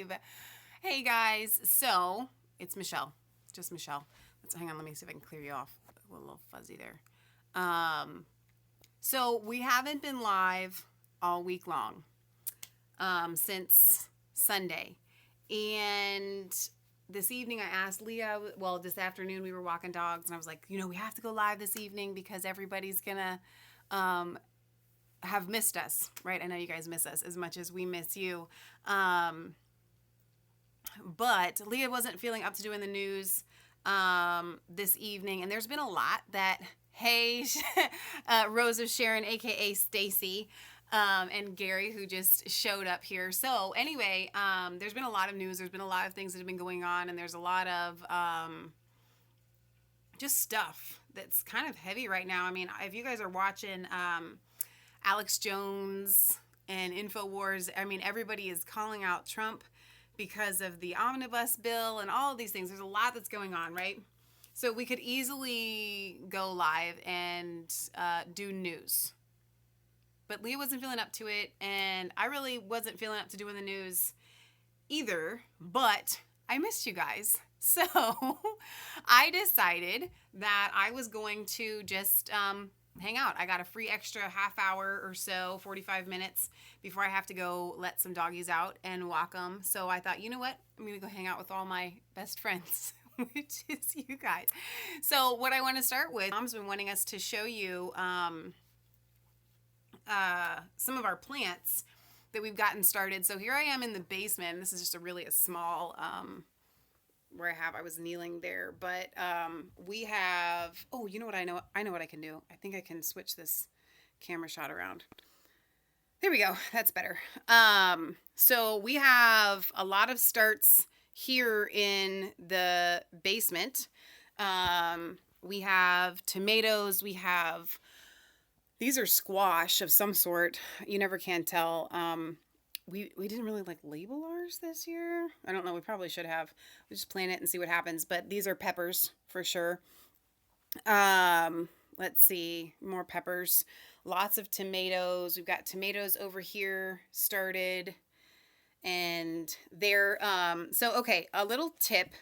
live. Hey guys, so it's Michelle, just Michelle. Hang on, let me see if I can clear you off. A little fuzzy there. So we haven't been live all week long, since Sunday, and this evening I asked Leah, this afternoon we were walking dogs, and I was like, we have to go live this evening because everybody's gonna have missed us, right? I know you guys miss us as much as we miss you. But Leah wasn't feeling up to doing the news this evening, and there's been a lot that, hey, Rose of Sharon, aka Stacy, and Gary, who just showed up here. So anyway, there's been a lot of news. There's been a lot of things that have been going on, and there's a lot of just stuff that's kind of heavy right now. I mean, if you guys are watching Alex Jones and InfoWars, I mean, everybody is calling out Trump because of the omnibus bill and all of these things. There's a lot that's going on, right? So we could easily go live and do news. But Leah wasn't feeling up to it, and I really wasn't feeling up to doing the news either, but I missed you guys. So I decided that I was going to just hang out. I got a free extra half hour or so, 45 minutes before I have to go let some doggies out and walk them. So I thought, you know what? I'm going to go hang out with all my best friends, which is you guys. So what I want to start with, Mom's been wanting us to show you some of our plants that we've gotten started. So here I am in the basement. This is just a small where I was kneeling there, but we have, you know what I know what I can do. I think I can switch this camera shot around. There we go. That's better. So we have a lot of starts here in the basement. We have tomatoes. These are squash of some sort. You never can tell. We didn't really label ours this year. I don't know. We probably should have. We just plant it and see what happens. But these are peppers for sure. Let's see. More peppers. Lots of tomatoes. We've got tomatoes over here started. And they're, okay, a little tip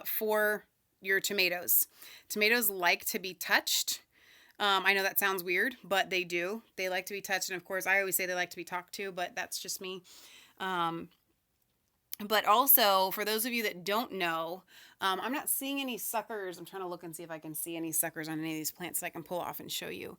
for your tomatoes. Tomatoes like to be touched. I know that sounds weird, but they do. They like to be touched. And of course, I always say they like to be talked to, but that's just me. But also, for those of you that don't know, I'm not seeing any suckers. I'm trying to look and see if I can see any suckers on any of these plants that I can pull off and show you.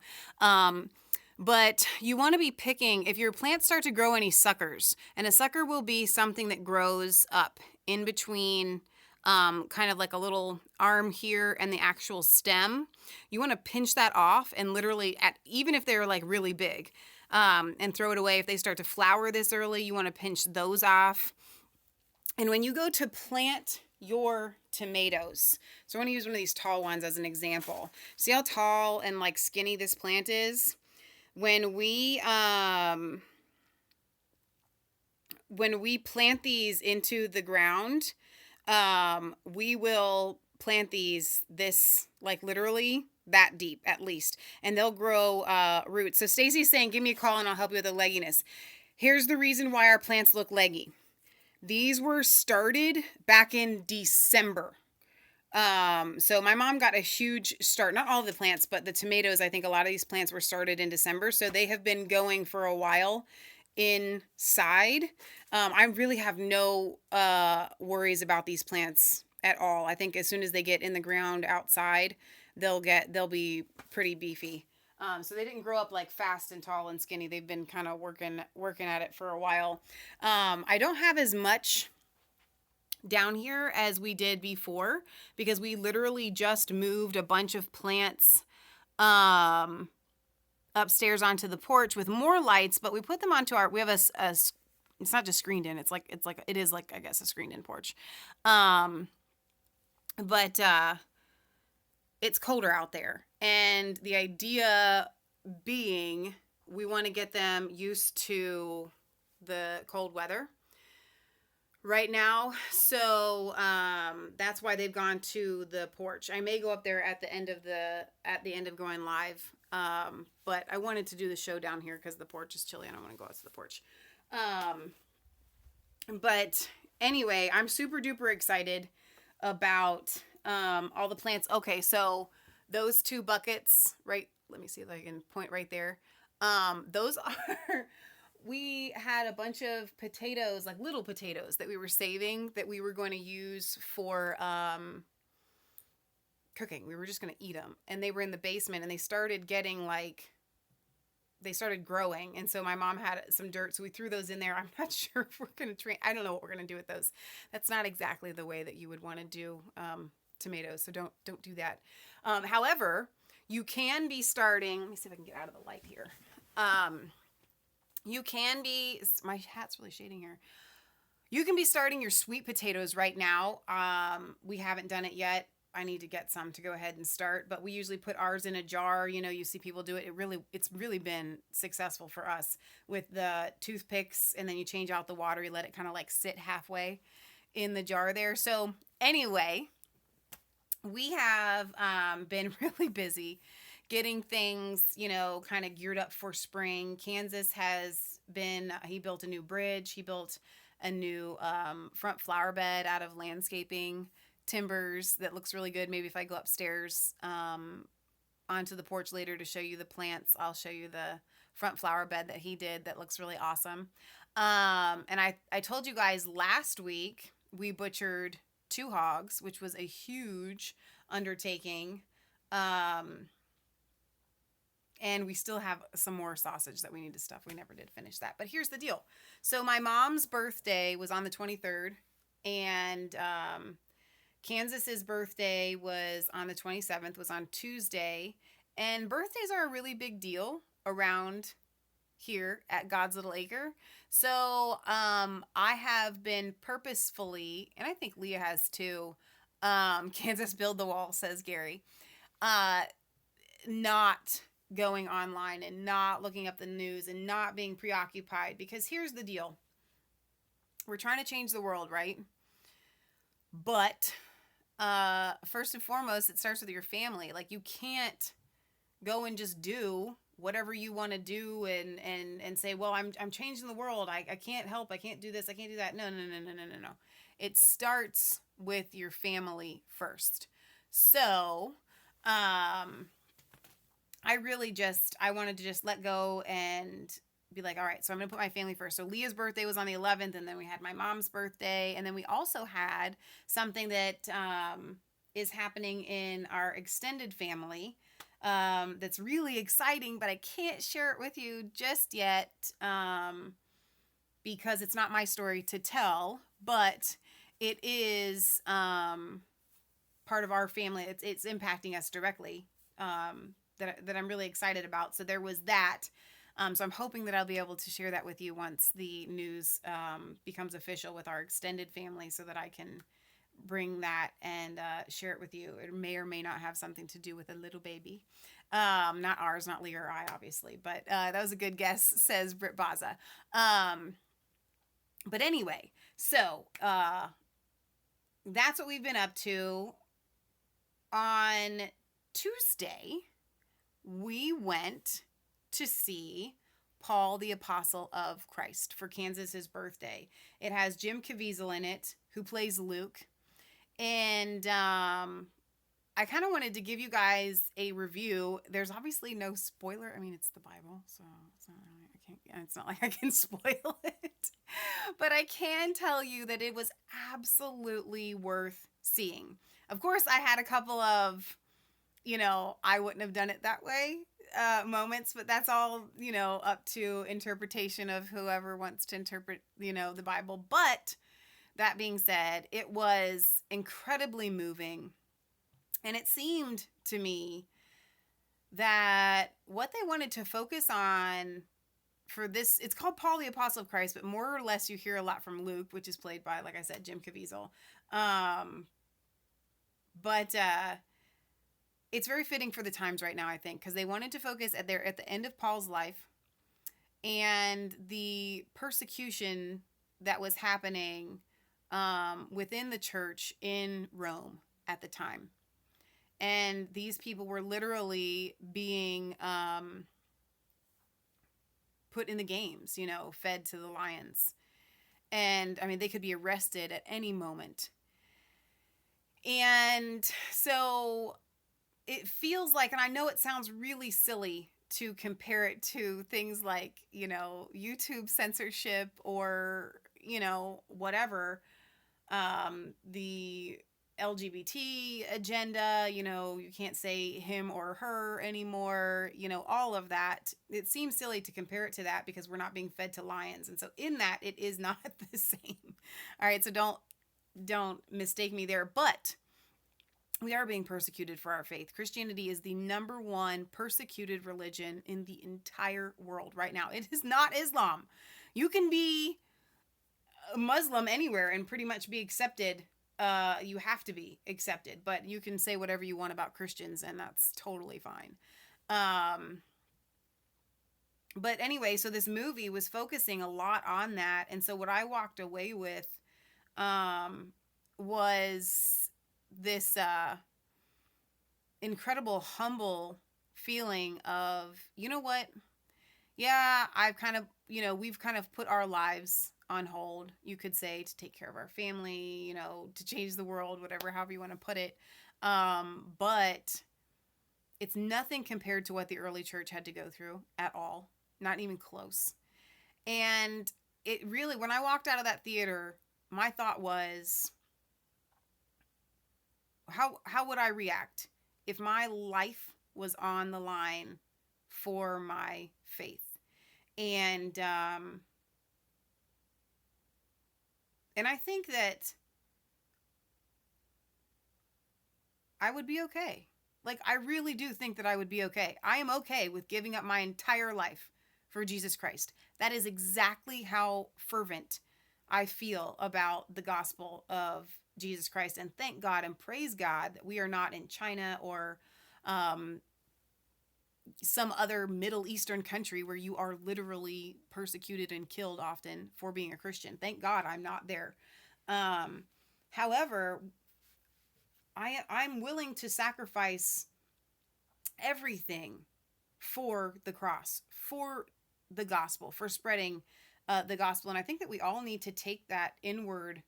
But you want to be picking, if your plants start to grow any suckers, and a sucker will be something that grows up in between kind of like a little arm here and the actual stem. You want to pinch that off and literally, even if they're really big, and throw it away. If they start to flower this early, you want to pinch those off. And when you go to plant your tomatoes, so I want to use one of these tall ones as an example. See how tall and skinny this plant is? When we plant these into the ground, we will plant these literally that deep at least, and they'll grow roots. So Stacy's saying, give me a call and I'll help you with the legginess. Here's the reason why our plants look leggy. These were started back in December. So my mom got a huge start, not all of the plants, but the tomatoes. I think a lot of these plants were started in December. So they have been going for a while inside. I really have no worries about these plants at all. I think as soon as they get in the ground outside, they'll be pretty beefy. So they didn't grow up fast and tall and skinny. They've been kind of working at it for a while. I don't have as much down here as we did before because we literally just moved a bunch of plants upstairs onto the porch with more lights, but we put them onto we have a it's not just screened in, it is I guess a screened in porch. But it's colder out there, and the idea being we want to get them used to the cold weather right now. So that's why they've gone to the porch. I may go up there at the end of going live. But I wanted to do the show down here because the porch is chilly and I want to go out to the porch. But Anyway, I'm super duper excited about all the plants. Okay, so those two buckets, right? Let me see if I can point right there. Those are we had a bunch of potatoes, like little potatoes that we were saving that we were going to use for cooking. We were just going to eat them. And they were in the basement and they started getting like they started growing, and so my mom had some dirt, so we threw those in there. I'm not sure if we're going to train. I don't know what we're going to do with those. That's not exactly the way that you would want to do tomatoes, so don't do that. However, you can be starting. Let me see if I can get out of the light here. You can be. My hat's really shading here. You can be starting your sweet potatoes right now. We haven't done it yet. I need to get some to go ahead and start, but we usually put ours in a jar. You know, you see people do it. It's really been successful for us with the toothpicks, and then you change out the water. You let it kind of like sit halfway in the jar there. So anyway, we have been really busy getting things, you know, kind of geared up for spring. Kansas has been, he built a new bridge. He built a new front flower bed out of landscaping timbers that looks really good. Maybe if I go upstairs onto the porch later to show you the plants, I'll show you the front flower bed that he did that looks really awesome. And I told you guys last week we butchered 2 hogs, which was a huge undertaking. And we still have some more sausage that we need to stuff. We never did finish that. But here's the deal. So my mom's birthday was on the 23rd, and Kansas's birthday was on the 27th, was on Tuesday. And birthdays are a really big deal around here at God's Little Acre. So I have been purposefully, and I think Leah has too, Kansas build the wall, says Gary, not going online and not looking up the news and not being preoccupied. Because here's the deal. We're trying to change the world, right? But first and foremost, it starts with your family. Like, you can't go and just do whatever you want to do and say, well, I'm changing the world. I can't help. I can't do this. I can't do that. No. It starts with your family first. So, I wanted to just let go and be like, all right, so I'm going to put my family first. So Leah's birthday was on the 11th, and then we had my mom's birthday. And then we also had something that is happening in our extended family that's really exciting, but I can't share it with you just yet because it's not my story to tell, but it is part of our family. It's impacting us directly that I'm really excited about. So there was that. So I'm hoping that I'll be able to share that with you once the news becomes official with our extended family, so that I can bring that and share it with you. It may or may not have something to do with a little baby. Not ours, not Leah or I, obviously, but that was a good guess, says Britt Baza. But anyway, so that's what we've been up to. On Tuesday, we went to see Paul the Apostle of Christ for Kansas's birthday. It has Jim Caviezel in it, who plays Luke. And I kind of wanted to give you guys a review. There's obviously no spoiler. I mean, it's the Bible, so it's not like I can spoil it. But I can tell you that it was absolutely worth seeing. Of course, I had a couple of, I wouldn't have done it that way moments, but that's all, up to interpretation of whoever wants to interpret, the Bible. But that being said, it was incredibly moving. And it seemed to me that what they wanted to focus on for this, it's called Paul the Apostle of Christ, but more or less you hear a lot from Luke, which is played by, like I said, Jim Caviezel. But it's very fitting for the times right now, I think, because they wanted to focus at the end of Paul's life and the persecution that was happening within the church in Rome at the time. And these people were literally being put in the games, fed to the lions. And I mean, they could be arrested at any moment. And so it feels like, and I know it sounds really silly to compare it to things like, YouTube censorship or, whatever, the LGBT agenda, you can't say him or her anymore, all of that. It seems silly to compare it to that because we're not being fed to lions. And so in that, it is not the same. All right, so don't mistake me there, but we are being persecuted for our faith. Christianity is the number one persecuted religion in the entire world right now. It is not Islam. You can be a Muslim anywhere and pretty much be accepted. You have to be accepted, but you can say whatever you want about Christians, and that's totally fine. Um, but anyway, so this movie was focusing a lot on that, and so what I walked away with was this incredible humble feeling of, you know what, yeah, I've kind of, we've kind of put our lives on hold, you could say, to take care of our family, to change the world, whatever, however you want to put it. But it's nothing compared to what the early church had to go through at all, not even close. And it really, when I walked out of that theater, my thought was, how would I react if my life was on the line for my faith? And and I think that I would be okay. Like, I really do think that I would be okay. I am okay with giving up my entire life for Jesus Christ. That is exactly how fervent I feel about the gospel of Jesus Christ. And thank God and praise God that we are not in China or um, some other Middle Eastern country where you are literally persecuted and killed often for being a Christian. Thank God I'm not there. Um, However, I'm willing to sacrifice everything for the cross, for the gospel, for spreading the gospel. And I think that we all need to take that inward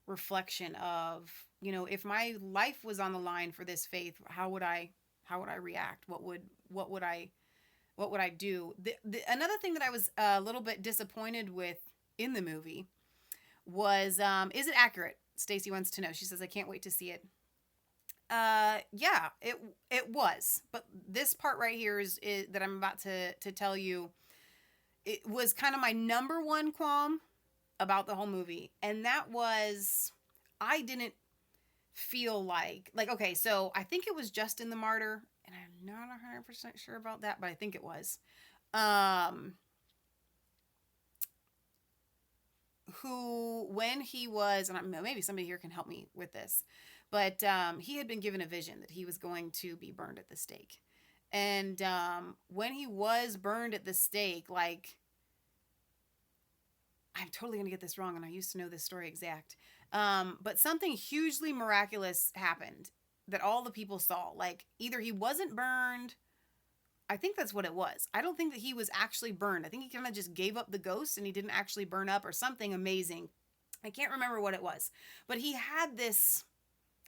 reflection of, if my life was on the line for this faith, how would I react? What would I do? Another thing that I was a little bit disappointed with in the movie was, is it accurate? Stacy wants to know. She says, I can't wait to see it. Yeah, it was. But this part right here is that I'm about to tell you, it was kind of my number one qualm about the whole movie. And that was, I didn't feel like, okay, so I think it was Justin the Martyr, and I'm not 100% sure about that, but I think it was. Who, when he was, and maybe somebody here can help me with this, but he had been given a vision that he was going to be burned at the stake. And when he was burned at the stake, like, I'm totally going to get this wrong, and I used to know this story exact. But something hugely miraculous happened that all the people saw. Like, either he wasn't burned, I think that's what it was. I don't think that he was actually burned. I think he kind of just gave up the ghost and he didn't actually burn up, or something amazing. I can't remember what it was. But he had this,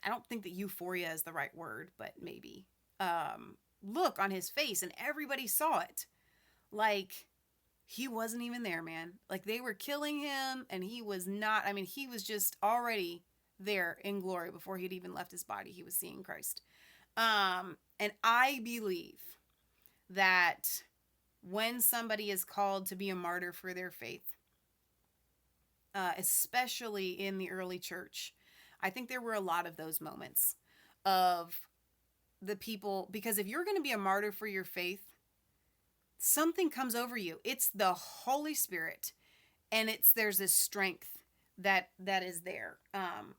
I don't think that euphoria is the right word, but maybe, look on his face, and everybody saw it. Like, he wasn't even there, man. Like, they were killing him and he was not. I mean, he was just already there in glory before he'd even left his body. He was seeing Christ. And I believe that when somebody is called to be a martyr for their faith, especially in the early church, I think there were a lot of those moments of the people, because if you're going to be a martyr for your faith, something comes over you. It's the Holy Spirit, and there's this strength that is there.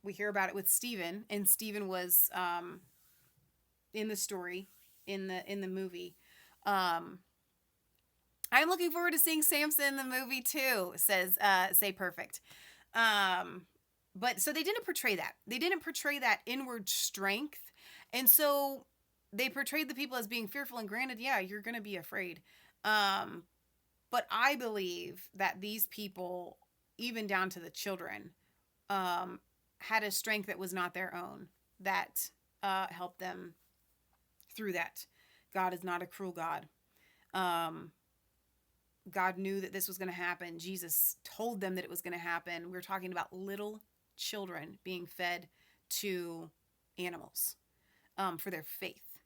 We hear about it with Stephen, and Stephen was in the story in the movie. I'm looking forward to seeing Samson in the movie too, says Say Perfect. But so they didn't portray that. They didn't portray that inward strength. And so they portrayed the people as being fearful, and granted, yeah, you're going to be afraid. But I believe that these people even down to the children, had a strength that was not their own that helped them through that. God is not a cruel God. God knew that this was going to happen. Jesus told them that it was going to happen. We're talking about little children being fed to animals for their faith.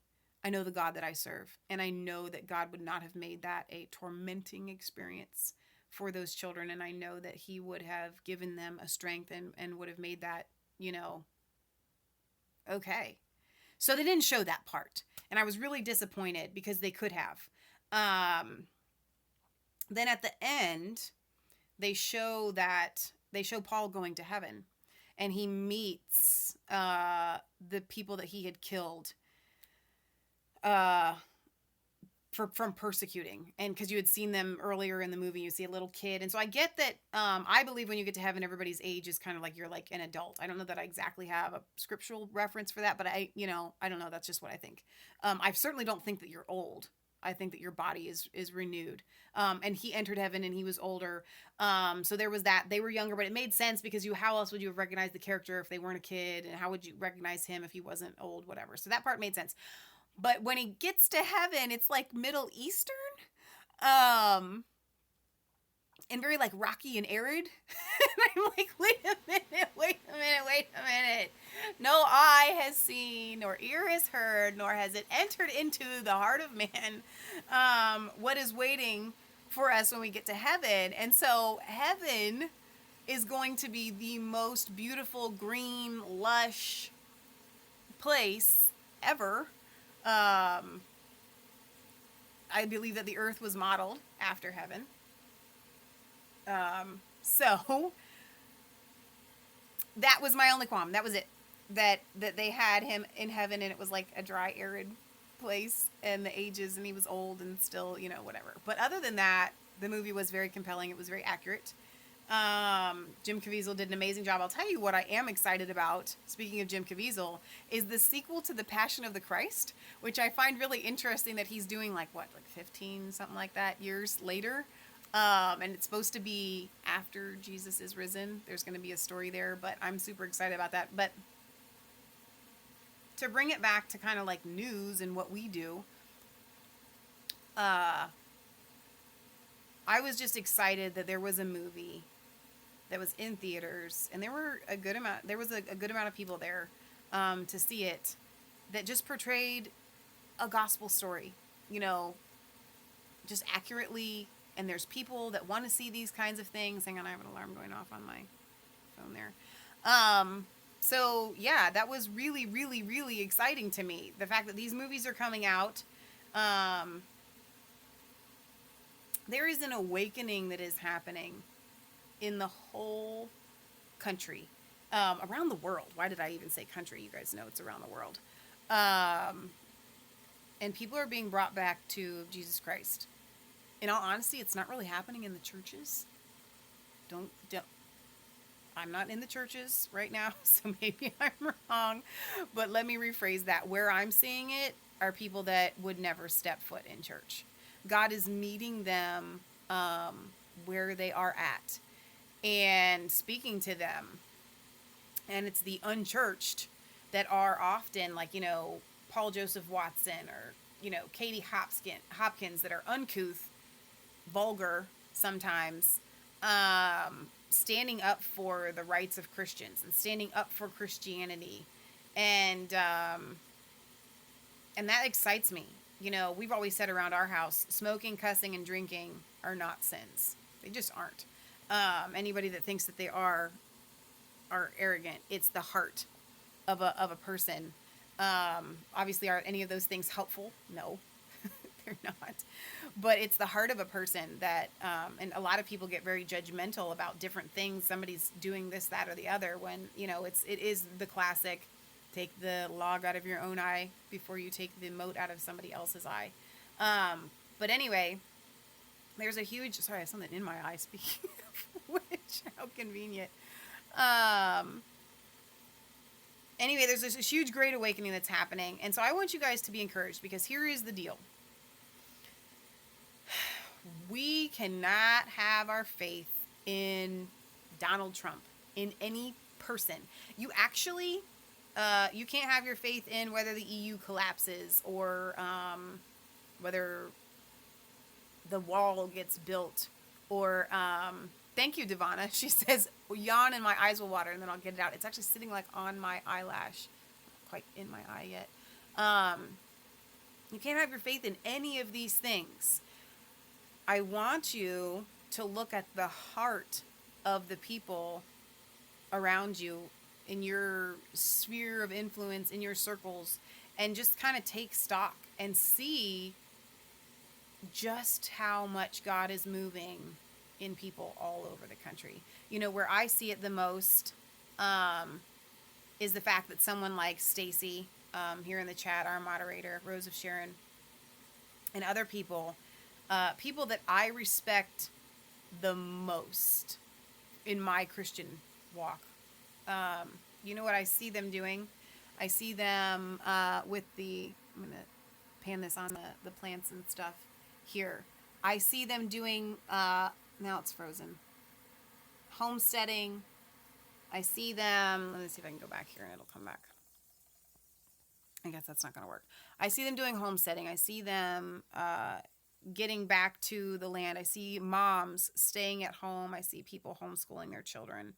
I know the God that I serve, and I know that God would not have made that a tormenting experience for those children, and I know that he would have given them a strength and would have made that, okay. So they didn't show that part, and I was really disappointed because they could have. Then at the end, they show Paul going to heaven, and he meets the people that he had killed from persecuting, and because you had seen them earlier in the movie, you see a little kid, and so I get that. I believe when you get to heaven, everybody's age is kind of like you're like an adult. I don't know that I exactly have a scriptural reference for that, but I don't know. That's just what I think. I certainly don't think that you're old. I think that your body is renewed. And he entered heaven and he was older. So there was that. They were younger, but it made sense because how else would you have recognized the character if they weren't a kid? And how would you recognize him if he wasn't old, whatever. So that part made sense. But when he gets to heaven, it's like Middle Eastern. And very like rocky and arid. And I'm like, wait a minute. No eye has seen, nor ear has heard, nor has it entered into the heart of man what is waiting for us when we get to heaven. And so heaven is going to be the most beautiful, green, lush place ever. I believe that the earth was modeled after heaven. So that was my only qualm. That was it. That they had him in heaven and it was like a dry, arid place and the ages and he was old and still, whatever. But other than that, the movie was very compelling. It was very accurate. Jim Caviezel did an amazing job. I'll tell you what I am excited about, speaking of Jim Caviezel, is the sequel to The Passion of the Christ, which I find really interesting that he's doing like 15, something like that, years later. And it's supposed to be after Jesus is risen. There's going to be a story there, but I'm super excited about that. But to bring it back to kind of like news and what we do, I was just excited that there was a movie that was in theaters, and there was a good amount of people there to see it, that just portrayed a gospel story, just accurately. And there's people that want to see these kinds of things. Hang on, I have an alarm going off on my phone there. So yeah, that was really, really, really exciting to me. The fact that these movies are coming out. There is an awakening that is happening in the whole country, around the world. Why did I even say country? You guys know it's around the world. And people are being brought back to Jesus Christ. In all honesty, it's not really happening in the churches. Don't. I'm not in the churches right now, so maybe I'm wrong. But let me rephrase that. Where I'm seeing it are people that would never step foot in church. God is meeting them where they are at and speaking to them. And it's the unchurched that are often like, Paul Joseph Watson or, Katie Hopkins that are uncouth, vulgar sometimes, standing up for the rights of Christians and standing up for Christianity. And that excites me. We've always said around our house, smoking, cussing, and drinking are not sins. They just aren't. Anybody that thinks that they are arrogant. It's the heart of a person. Obviously, are any of those things helpful? No, they're not. But it's the heart of a person that, and a lot of people get very judgmental about different things. Somebody's doing this, that, or the other. When it is the classic. Take the log out of your own eye before you take the mote out of somebody else's eye. But anyway, there's a huge... Sorry, I have something in my eye, speaking of which. How convenient. Anyway, there's this huge great awakening that's happening. And so I want you guys to be encouraged, because here is the deal. We cannot have our faith in Donald Trump, in any person. You actually, you can't have your faith in whether the EU collapses or whether the wall gets built or thank you, Devana. She says, yawn and my eyes will water and then I'll get it out. It's actually sitting like on my eyelash. Not quite in my eye yet. You can't have your faith in any of these things. I want you to look at the heart of the people around you in your sphere of influence, in your circles, and just kind of take stock and see just how much God is moving in people all over the country. You know, where I see it the most is the fact that someone like Stacy, here in the chat, our moderator, Rose of Sharon, and other people, people that I respect the most in my Christian walk. You know what I see them doing? I see them with the, I'm going to pan this on the plants and stuff here. I see them doing, now it's frozen, homesteading. I see them, let me see if I can go back here and it'll come back. I guess that's not going to work. I see them doing homesteading. I see them getting back to the land. I see moms staying at home. I see people homeschooling their children.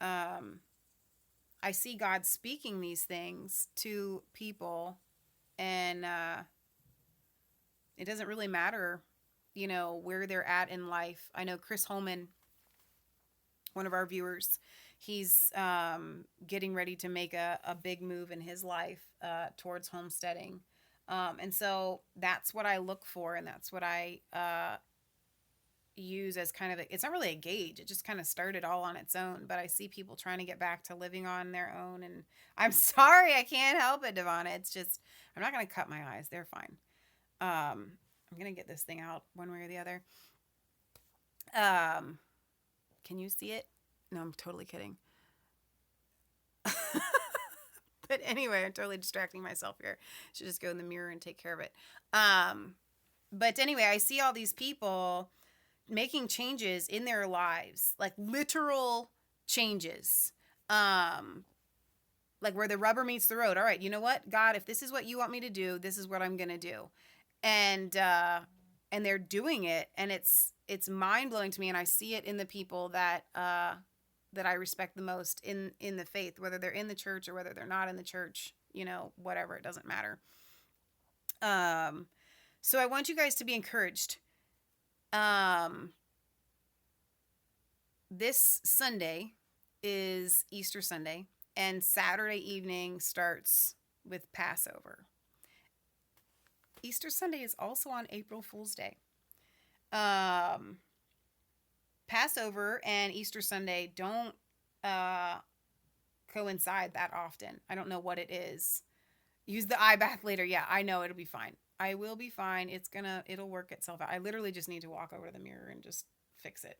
I see God speaking these things to people, and it doesn't really matter, you know, where they're at in life. I know Chris Holman, one of our viewers, he's getting ready to make a big move in his life towards homesteading. And so that's what I look for, and that's what I use as kind of it's not really a gauge. It just kind of started all on its own, but I see people trying to get back to living on their own, and I'm sorry, I can't help it, Devonna. It's just, I'm not going to cut my eyes. They're fine. I'm going to get this thing out one way or the other. Can you see it? No, I'm totally kidding. But anyway, I'm totally distracting myself here. Should just go in the mirror and take care of it. But anyway, I see all these people making changes in their lives, like literal changes, like where the rubber meets the road. All right, you know what, God, if this is what you want me to do, this is what I'm gonna do. And they're doing it, and it's mind-blowing to me, and I see it in the people that I respect the most in the faith, whether they're in the church or whether they're not in the church, you know, whatever, it doesn't matter. So I want you guys to be encouraged. This Sunday is Easter Sunday, and Saturday evening starts with Passover. Easter Sunday is also on April Fool's Day. Passover and Easter Sunday don't coincide that often. I don't know what it is. Use the eye bath later. Yeah, I know, it'll be fine. I will be fine. It'll work itself out. I literally just need to walk over to the mirror and just fix it.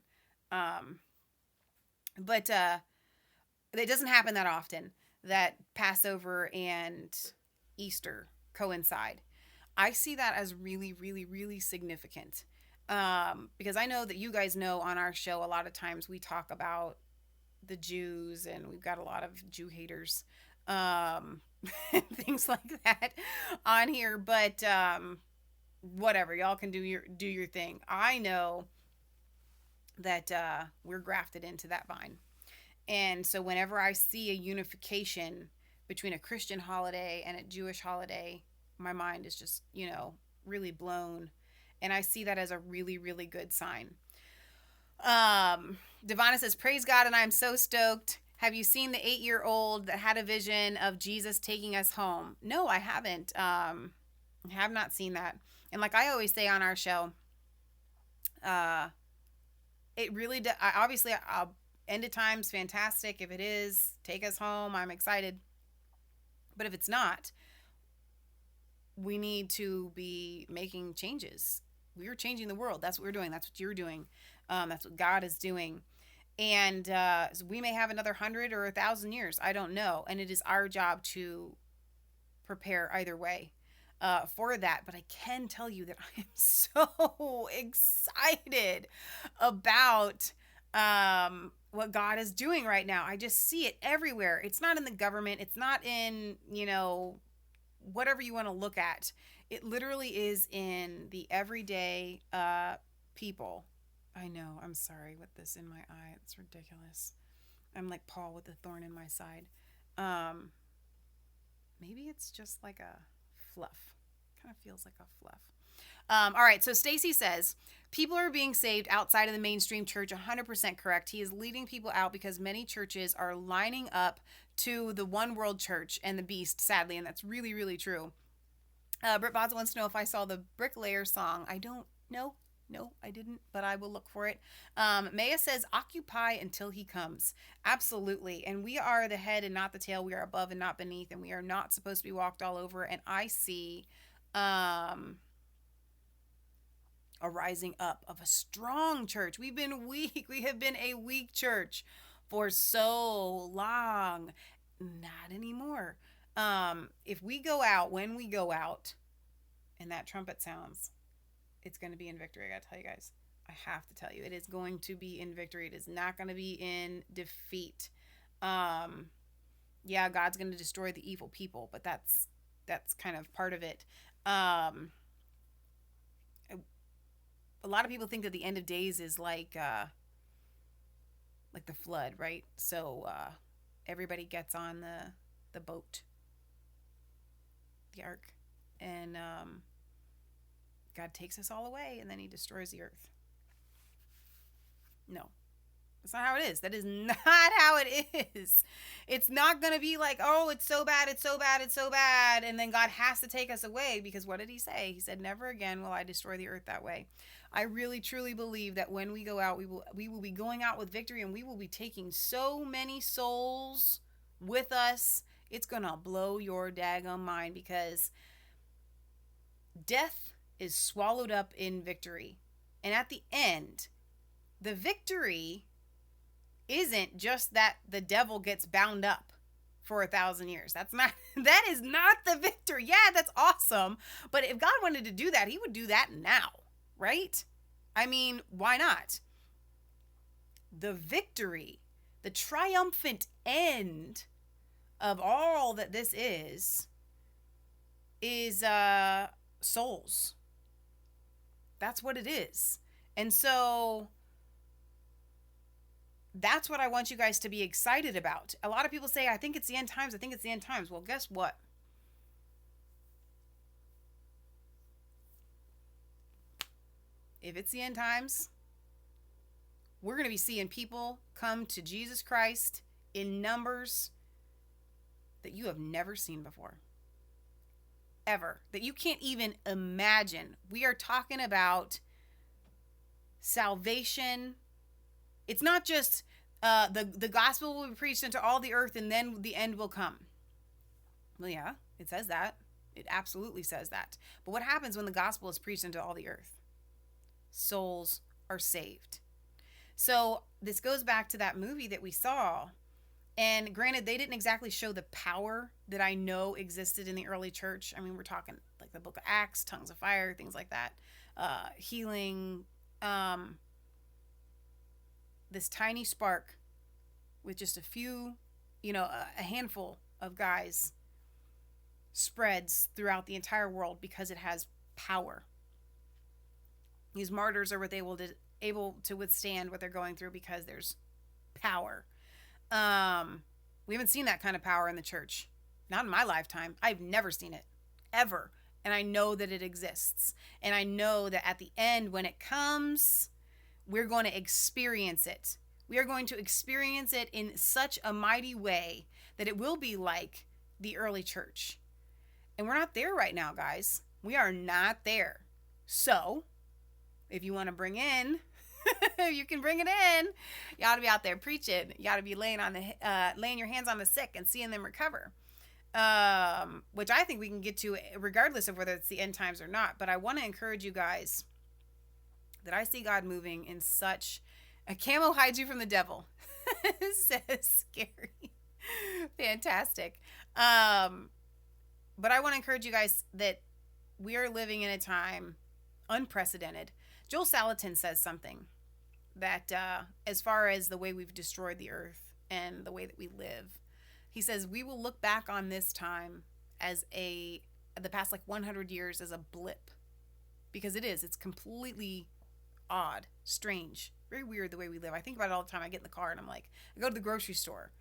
But it doesn't happen that often that Passover and Easter coincide. I see that as really, really, really significant. Because I know that you guys know on our show, a lot of times we talk about the Jews, and we've got a lot of Jew haters, and things like that on here. But whatever, y'all can do your thing. I know that we're grafted into that vine, and so whenever I see a unification between a Christian holiday and a Jewish holiday, my mind is just, you know, really blown. And I see that as a really, really good sign. Devonna says, praise God, and I'm so stoked. Have you seen the 8-year-old that had a vision of Jesus taking us home? No, I haven't. I have not seen that. And like I always say on our show, it really, obviously, end of time's fantastic. If it is, take us home. I'm excited. But if it's not, we need to be making changes. We're changing the world. That's what we're doing. That's what you're doing. That's what God is doing. And so we may have another 100 or 1,000 years. I don't know. And it is our job to prepare either way for that. But I can tell you that I am so excited about what God is doing right now. I just see it everywhere. It's not in the government. It's not in, whatever you want to look at. It literally is in the everyday people. I know. I'm sorry with this in my eye. It's ridiculous. I'm like Paul with the thorn in my side. Maybe it's just like a fluff. Kind of feels like a fluff. All right, so Stacy says, people are being saved outside of the mainstream church, 100% correct. He is leading people out because many churches are lining up to the one world church and the beast, sadly, and that's really, really true. Britt Boz wants to know if I saw the Bricklayer song. I don't know. No, I didn't, but I will look for it. Maia says, occupy until he comes. Absolutely. And we are the head and not the tail. We are above and not beneath, and we are not supposed to be walked all over. And I see a rising up of a strong church. We've been weak. We have been a weak church for so long. Not anymore. If we go out, when we go out, and that trumpet sounds, it's going to be in victory. I got to tell you guys. I have to tell you. It is going to be in victory. It is not going to be in defeat. Yeah, God's going to destroy the evil people, but that's kind of part of it. A lot of people think that the end of days is like the flood, right? So everybody gets on the boat, the ark, and God takes us all away, and then he destroys the earth. No, that's not how it is. That is not how it is. It's not going to be like, oh, it's so bad, it's so bad, it's so bad, and then God has to take us away, because what did he say? He said, never again will I destroy the earth that way. I really, truly believe that when we go out, we will be going out with victory, and we will be taking so many souls with us. It's going to blow your daggum mind, because death is swallowed up in victory. And at the end, the victory isn't just that the devil gets bound up for 1,000 years. That is not the victory. Yeah, that's awesome. But if God wanted to do that, he would do that now, right? I mean, why not? The victory, the triumphant end of all that this is souls. That's what it is. And so that's what I want you guys to be excited about. A lot of people say, I think it's the end times. I think it's the end times. Well, guess what? If it's the end times, we're going to be seeing people come to Jesus Christ in numbers that you have never seen before. Ever. That you can't even imagine. We are talking about salvation. It's not just the gospel will be preached into all the earth and then the end will come. Well, yeah, it says that. It absolutely says that. But what happens when the gospel is preached into all the earth? Souls are saved. So this goes back to that movie that we saw. And granted, they didn't exactly show the power that I know existed in the early church. I mean, we're talking like the book of Acts, tongues of fire, things like that. Healing. This tiny spark with just a few, a handful of guys spreads throughout the entire world because it has power. These martyrs are able to withstand what they're going through because there's power. We haven't seen that kind of power in the church. Not in my lifetime. I've never seen it. Ever. And I know that it exists. And I know that at the end, when it comes, we're going to experience it. We are going to experience it in such a mighty way that it will be like the early church. And we're not there right now, guys. We are not there. So, if you want to bring in, you can bring it in. You ought to be out there preaching. You ought to be laying your hands on the sick and seeing them recover. Which I think we can get to regardless of whether it's the end times or not. But I want to encourage you guys that I see God moving in such a camo hides you from the devil. Says scary. Fantastic. But I want to encourage you guys that we are living in a time unprecedented. Joel Salatin says something that as far as the way we've destroyed the earth and the way that we live, he says we will look back on this time as the past like 100 years as a blip, because it's completely odd, strange, very weird the way we live. I think about it all the time. I get in the car and I'm like, I go to the grocery store.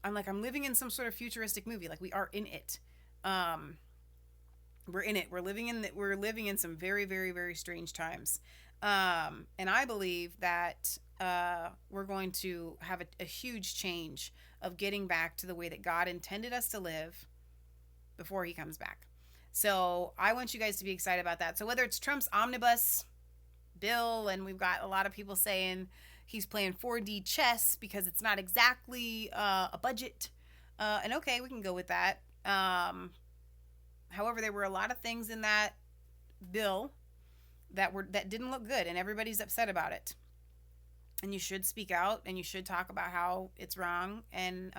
I'm like, I'm living in some sort of futuristic movie. Like we are in it. We're in it. We're living in some very, very, very strange times. And I believe that we're going to have a huge change of getting back to the way that God intended us to live before he comes back. So I want you guys to be excited about that. So whether it's Trump's omnibus bill, and we've got a lot of people saying he's playing 4D chess because it's not exactly a budget. And okay, we can go with that. However, there were a lot of things in that bill that didn't look good, and everybody's upset about it. And you should speak out, and you should talk about how it's wrong. And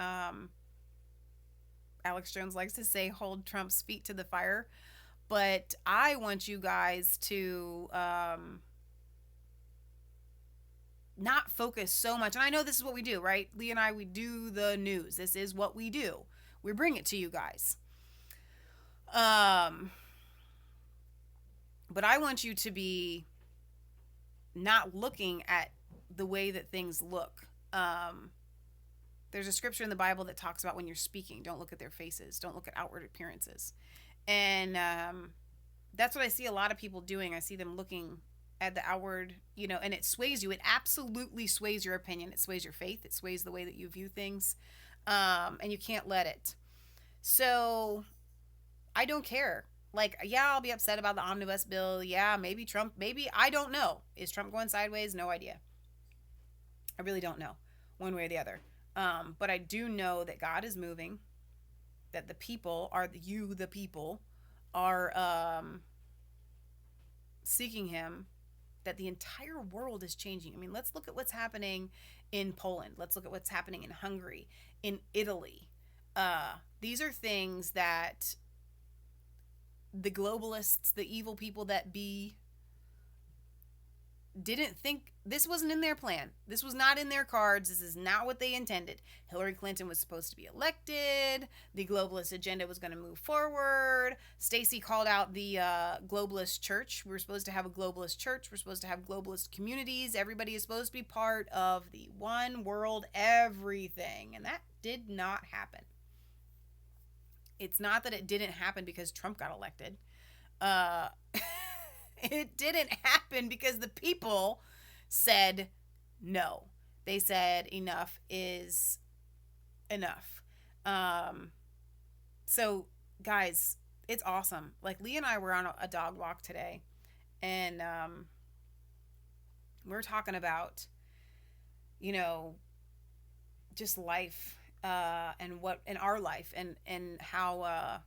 Alex Jones likes to say, hold Trump's feet to the fire. But I want you guys to not focus so much. And I know this is what we do, right? Lee and I, we do the news. This is what we do. We bring it to you guys. But I want you to be not looking at the way that things look. There's a scripture in the Bible that talks about when you're speaking, don't look at their faces, don't look at outward appearances. And that's what I see a lot of people doing. I see them looking at the outward, and it sways you. It absolutely sways your opinion. It sways your faith. It sways the way that you view things. And you can't let it. So I don't care. Like, yeah, I'll be upset about the omnibus bill. Yeah, maybe Trump, I don't know. Is Trump going sideways? No idea. I really don't know one way or the other. But I do know that God is moving, that the people are seeking him, that the entire world is changing. I mean, let's look at what's happening in Poland. Let's look at what's happening in Hungary, in Italy. These are things that the globalists, the evil people that be, didn't think. This wasn't in their plan. This was not in their cards. This is not what they intended. Hillary Clinton was supposed to be elected. The globalist agenda was going to move forward. Stacey called out the globalist church. We're supposed to have a globalist church. We're supposed to have globalist communities. Everybody is supposed to be part of the one world everything. And that did not happen. It's not that it didn't happen because Trump got elected. It didn't happen because the people said no. They said enough is enough. So guys, it's awesome. Like Lee and I were on a dog walk today, and we're talking about, just life, and what in our life, and how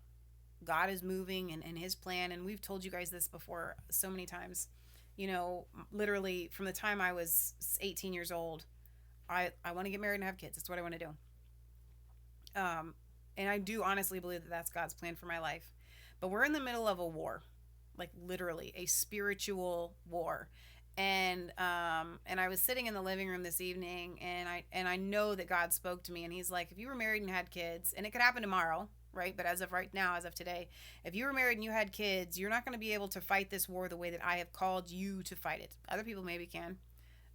God is moving, and his plan. And we've told you guys this before so many times. Literally from the time I was 18 years old, I want to get married and have kids. That's what I want to do. And I do honestly believe that that's God's plan for my life. But we're in the middle of a war, like literally a spiritual war. And I was sitting in the living room this evening, and I know that God spoke to me, and he's like, if you were married and had kids, and it could happen tomorrow, right? But as of right now, as of today, if you were married and you had kids, you're not going to be able to fight this war the way that I have called you to fight it. Other people maybe can,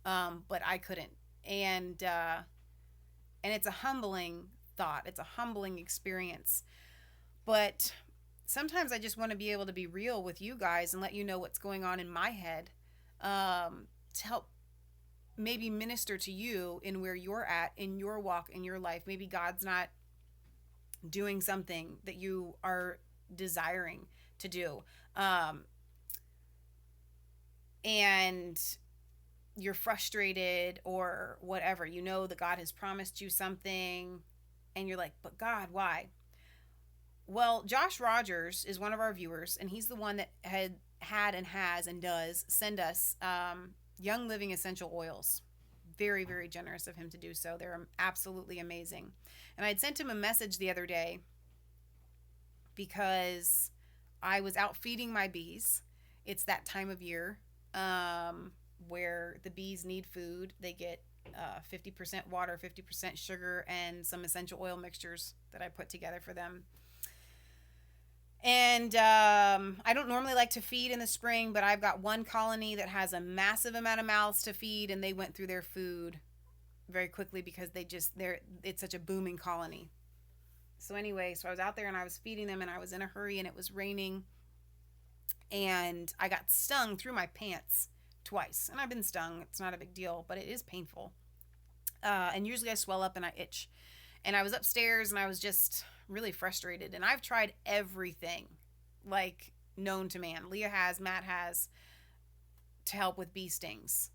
but I couldn't. And it's a humbling thought. It's a humbling experience. But sometimes I just want to be able to be real with you guys and let you know what's going on in my head, to help maybe minister to you in where you're at in your walk, in your life. Maybe God's not doing something that you are desiring to do, and you're frustrated or whatever. That God has promised you something, and you're like, but God, why? Well, Josh Rodgers is one of our viewers, and he's the one that had and has and does send us Young Living essential oils. Very, very generous of him to do so. They're absolutely amazing. And I'd sent him a message the other day because I was out feeding my bees. It's that time of year. where the bees need food. They get 50% water, 50% sugar, and some essential oil mixtures that I put together for them. And I don't normally like to feed in the spring, but I've got one colony that has a massive amount of mouths to feed, and they went through their food very quickly because it's such a booming colony. So anyway, so I was out there and I was feeding them, and I was in a hurry, and it was raining, and I got stung through my pants twice. And I've been stung. It's not a big deal, but it is painful. And usually I swell up and I itch. And I was upstairs and I was just really frustrated. And I've tried everything like known to man. Leah has, Matt has, to help with bee stings.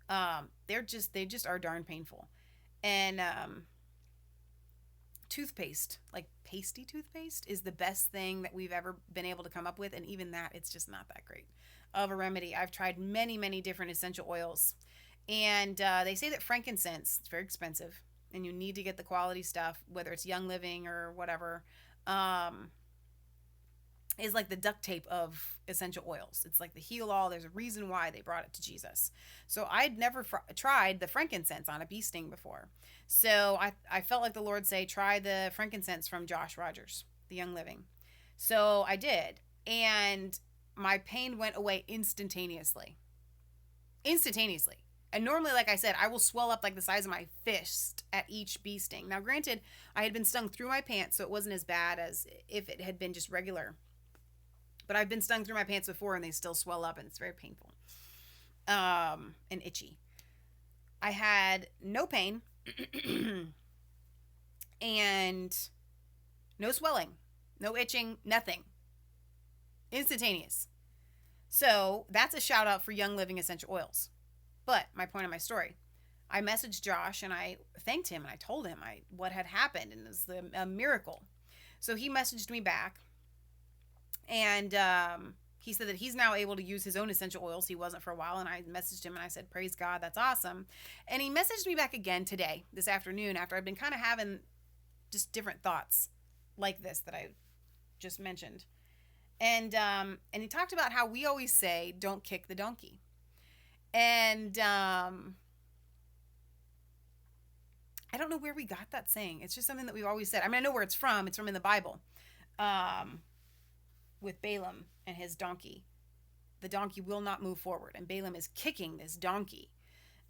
They just are darn painful. And toothpaste, like pasty toothpaste, is the best thing that we've ever been able to come up with. And even that, it's just not that great of a remedy. I've tried many, many different essential oils. And they say that frankincense, it's very expensive, and you need to get the quality stuff, whether it's Young Living or whatever, is like the duct tape of essential oils. It's like the heal all. There's a reason why they brought it to Jesus. So I'd never tried the frankincense on a bee sting before. So I felt like the Lord say, try the frankincense from Josh Rodgers, the Young Living. So I did. And my pain went away instantaneously. Instantaneously. And normally, like I said, I will swell up like the size of my fist at each bee sting. Now, granted, I had been stung through my pants, so it wasn't as bad as if it had been just regular. But I've been stung through my pants before, and they still swell up, and it's very painful and itchy. I had no pain and no swelling, no itching, nothing. Instantaneous. So that's a shout out for Young Living Essential Oils. But my point of my story, I messaged Josh and I thanked him and I told him what had happened, and it was a miracle. So he messaged me back, and he said that he's now able to use his own essential oils. He wasn't for a while, and I messaged him and I said, praise God, that's awesome. And he messaged me back again today, this afternoon, after I've been kind of having just different thoughts like this that I just mentioned. And he talked about how we always say, don't kick the donkey. And I don't know where we got that saying. It's just something that we've always said. I mean, I know where it's from. It's from in the Bible, with Balaam and his donkey. The donkey will not move forward, and Balaam is kicking this donkey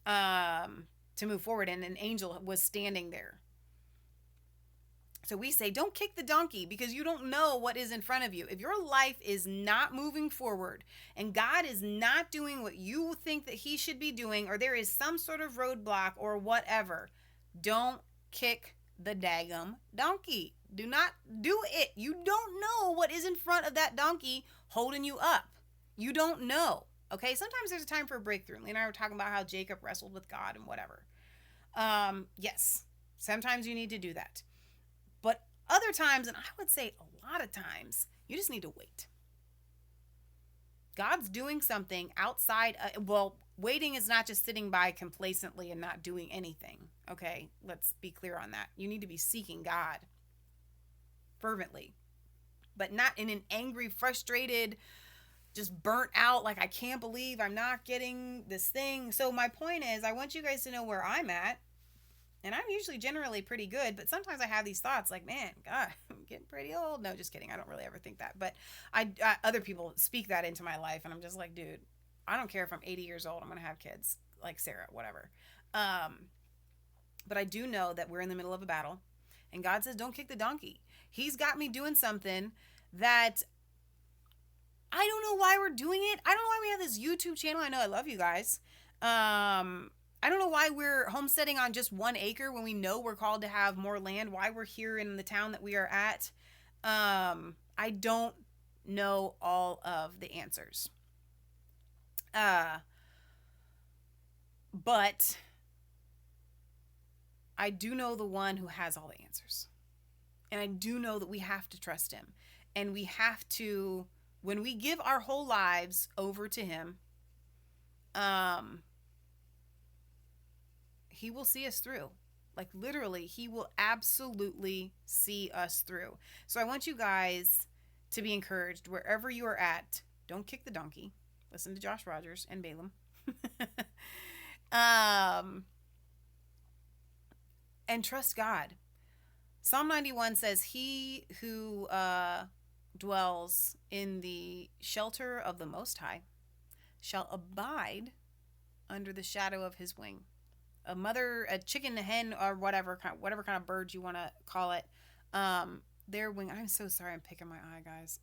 to move forward, and an angel was standing there. So we say, don't kick the donkey, because you don't know what is in front of you. If your life is not moving forward and God is not doing what you think that he should be doing, or there is some sort of roadblock or whatever, don't kick the daggum donkey. Do not do it. You don't know what is in front of that donkey holding you up. You don't know. Okay, sometimes there's a time for a breakthrough. Lee and I were talking about how Jacob wrestled with God and whatever. Yes, sometimes you need to do that. But other times, and I would say a lot of times, you just need to wait. God's doing something outside. Waiting is not just sitting by complacently and not doing anything. Okay, let's be clear on that. You need to be seeking God fervently, but not in an angry, frustrated, just burnt out, like I can't believe I'm not getting this thing. So my point is, I want you guys to know where I'm at. And I'm usually generally pretty good, but sometimes I have these thoughts like, man, God, I'm getting pretty old. No, just kidding. I don't really ever think that. But other people speak that into my life, and I'm just like, dude, I don't care if I'm 80 years old. I'm going to have kids like Sarah, whatever. But I do know that we're in the middle of a battle, and God says, don't kick the donkey. He's got me doing something that I don't know why we're doing it. I don't know why we have this YouTube channel. I know I love you guys. I don't know why we're homesteading on just 1 acre when we know we're called to have more land, why we're here in the town that we are at. I don't know all of the answers. But I do know the one who has all the answers. And I do know that we have to trust him. And we have to, when we give our whole lives over to him, he will see us through. Like literally, he will absolutely see us through. So I want you guys to be encouraged wherever you are at. Don't kick the donkey. Listen to Josh Rodgers and Balaam. um, and trust God. Psalm 91 says, he who dwells in the shelter of the Most High shall abide under the shadow of his wing. A chicken, a hen, or whatever kind of bird you want to call it, their wing. I'm so sorry, I'm picking my eye, guys.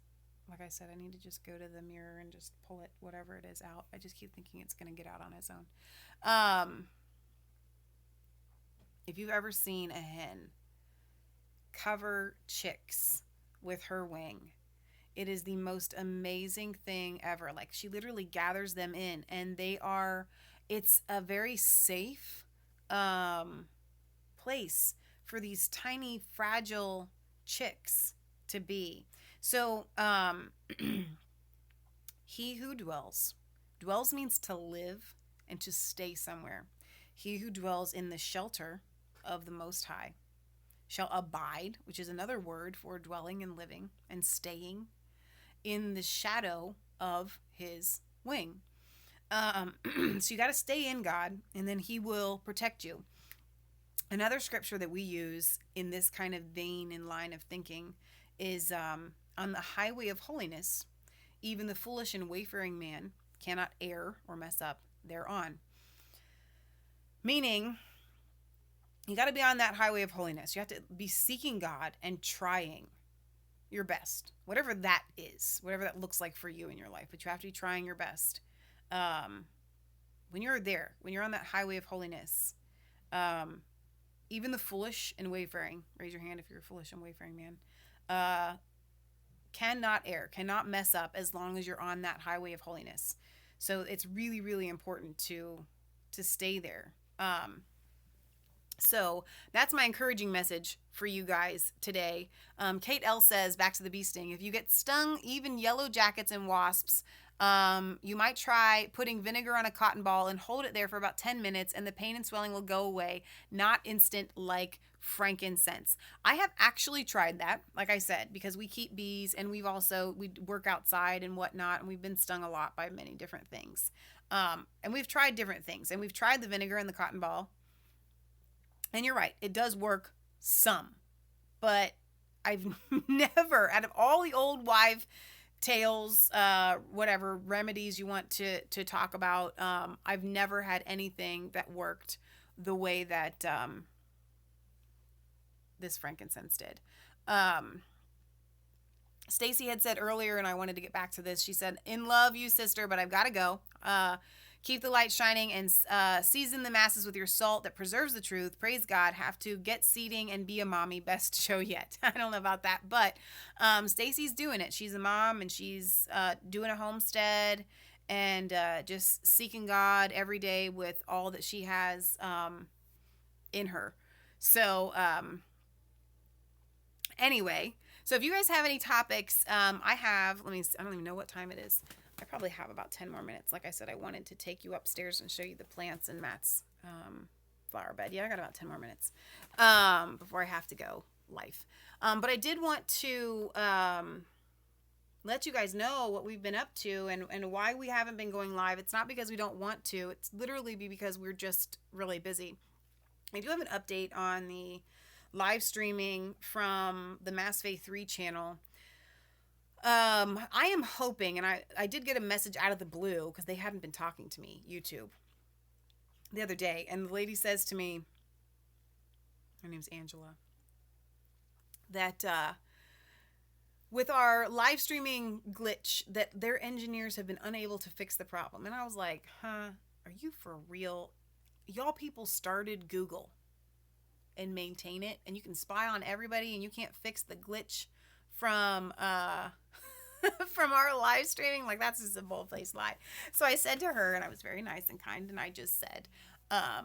Like I said, I need to just go to the mirror and just pull it, whatever it is, out. I just keep thinking it's going to get out on its own. If you've ever seen a hen cover chicks with her wing, it is the most amazing thing ever. Like, she literally gathers them in, and it's a very safe place for these tiny, fragile chicks to be. So, he who dwells means to live and to stay somewhere. He who dwells in the shelter of the Most High shall abide, which is another word for dwelling and living and staying, in the shadow of his wing. So you got to stay in God, and then he will protect you. Another scripture that we use in this kind of vein and line of thinking is, on the highway of holiness, even the foolish and wayfaring man cannot err or mess up thereon. Meaning, you got to be on that highway of holiness. You have to be seeking God and trying your best, whatever that is, whatever that looks like for you in your life. But you have to be trying your best. When you're on that highway of holiness, even the foolish and wayfaring, raise your hand if you're a foolish and wayfaring man, cannot err, cannot mess up as long as you're on that highway of holiness. So it's really, really important to stay there. So that's my encouraging message for you guys today. Kate L says, back to the bee sting, if you get stung, even yellow jackets and wasps, you might try putting vinegar on a cotton ball and hold it there for about 10 minutes, and the pain and swelling will go away. Not instant like frankincense. I have actually tried that, like I said, because we keep bees, and we work outside and whatnot, and we've been stung a lot by many different things. And we've tried different things, and we've tried the vinegar and the cotton ball. And you're right, it does work some, but I've never, out of all the old wives' tales, whatever remedies you want to talk about, I've never had anything that worked the way that this frankincense did. Stacy had said earlier, and I wanted to get back to this. She said, "In love, you sister, but I've got to go. Keep the light shining and season the masses with your salt that preserves the truth. Praise God. Have to get seating and be a mommy. Best show yet." I don't know about that, but Stacy's doing it. She's a mom, and she's doing a homestead and just seeking God every day with all that she has in her. So anyway, so if you guys have any topics, I don't even know what time it is. I probably have about 10 more minutes. Like I said, I wanted to take you upstairs and show you the plants in Matt's flower bed. Yeah, I got about 10 more minutes before I have to go live. But I did want to let you guys know what we've been up to and why we haven't been going live. It's not because we don't want to. It's literally because we're just really busy. I do have an update on the live streaming from the Mass Faith 3 channel. I am hoping, and I did get a message out of the blue because they hadn't been talking to me, YouTube, the other day. And the lady says to me, her name's Angela, that with our live streaming glitch, that their engineers have been unable to fix the problem. And I was like, are you for real? Y'all people started Google and maintain it, and you can spy on everybody, and you can't fix the glitch from from our live streaming? Like, that's just a bold-faced lie. So I said to her, and I was very nice and kind, and I just said, I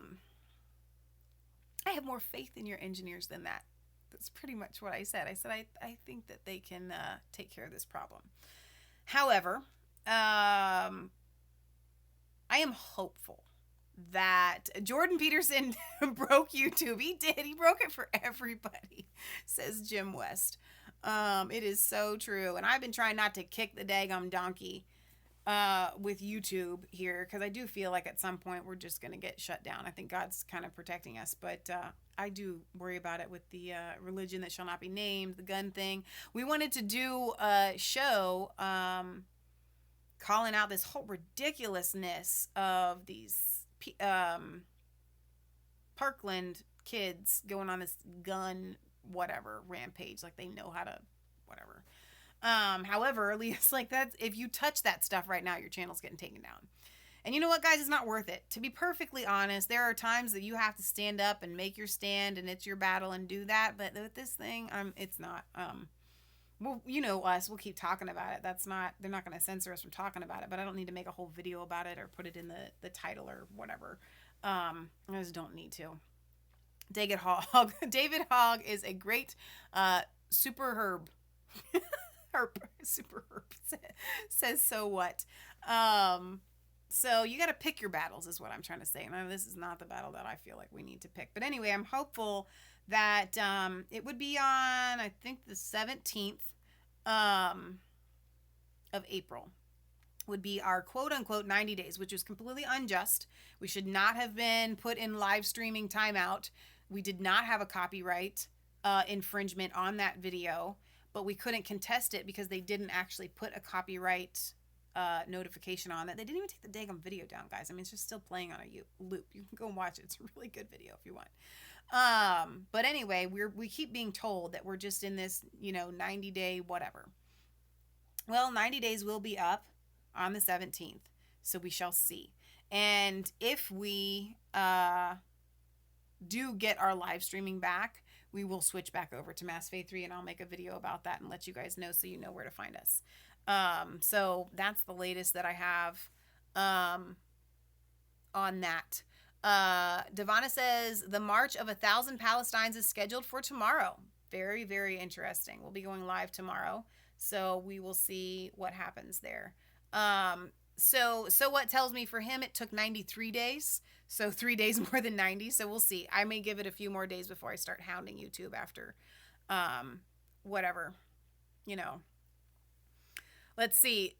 have more faith in your engineers than that. That's pretty much what I said. I said, I think that they can take care of this problem. However, I am hopeful that Jordan Peterson broke YouTube. He did. He broke it for everybody, says Jim West. It is so true. And I've been trying not to kick the daggum donkey with YouTube here, because I do feel like at some point we're just going to get shut down. I think God's kind of protecting us, but I do worry about it with the religion that shall not be named, the gun thing. We wanted to do a show calling out this whole ridiculousness of these Parkland kids going on this gun whatever rampage, like they know how to whatever. However, at least like that, if you touch that stuff right now, your channel's getting taken down. And you know what, guys? It's not worth it. To be perfectly honest, there are times that you have to stand up and make your stand, and it's your battle and do that. But with this thing, it's not. Well, you know us. We'll keep talking about it. That's not. They're not going to censor us from talking about it. But I don't need to make a whole video about it or put it in the title or whatever. I just don't need to. David Hogg. David Hogg is a great super herb. Super herb says so what. So you got to pick your battles is what I'm trying to say. Now this is not the battle that I feel like we need to pick. But anyway, I'm hopeful that it would be on, I think, the 17th of April would be our quote-unquote 90 days, which was completely unjust. We should not have been put in live streaming timeout. We did not have a copyright infringement on that video, but we couldn't contest it because they didn't actually put a copyright notification on it. They didn't even take the daggum video down, guys. I mean, it's just still playing on a loop. You can go and watch it. It's a really good video if you want. But anyway, we keep being told that we're just in this, 90-day whatever. Well, 90 days will be up on the 17th, so we shall see. And if we do get our live streaming back, we will switch back over to Mass Faith 3, and I'll make a video about that and let you guys know so you know where to find us. So that's the latest that I have on that. Devonna says the March of 1,000 Palestines is scheduled for tomorrow. Very, very interesting. We'll be going live tomorrow, so we will see what happens there. So what tells me for him it took 93 days, so 3 days more than 90. So we'll see. I may give it a few more days before I start hounding YouTube after whatever, Let's see.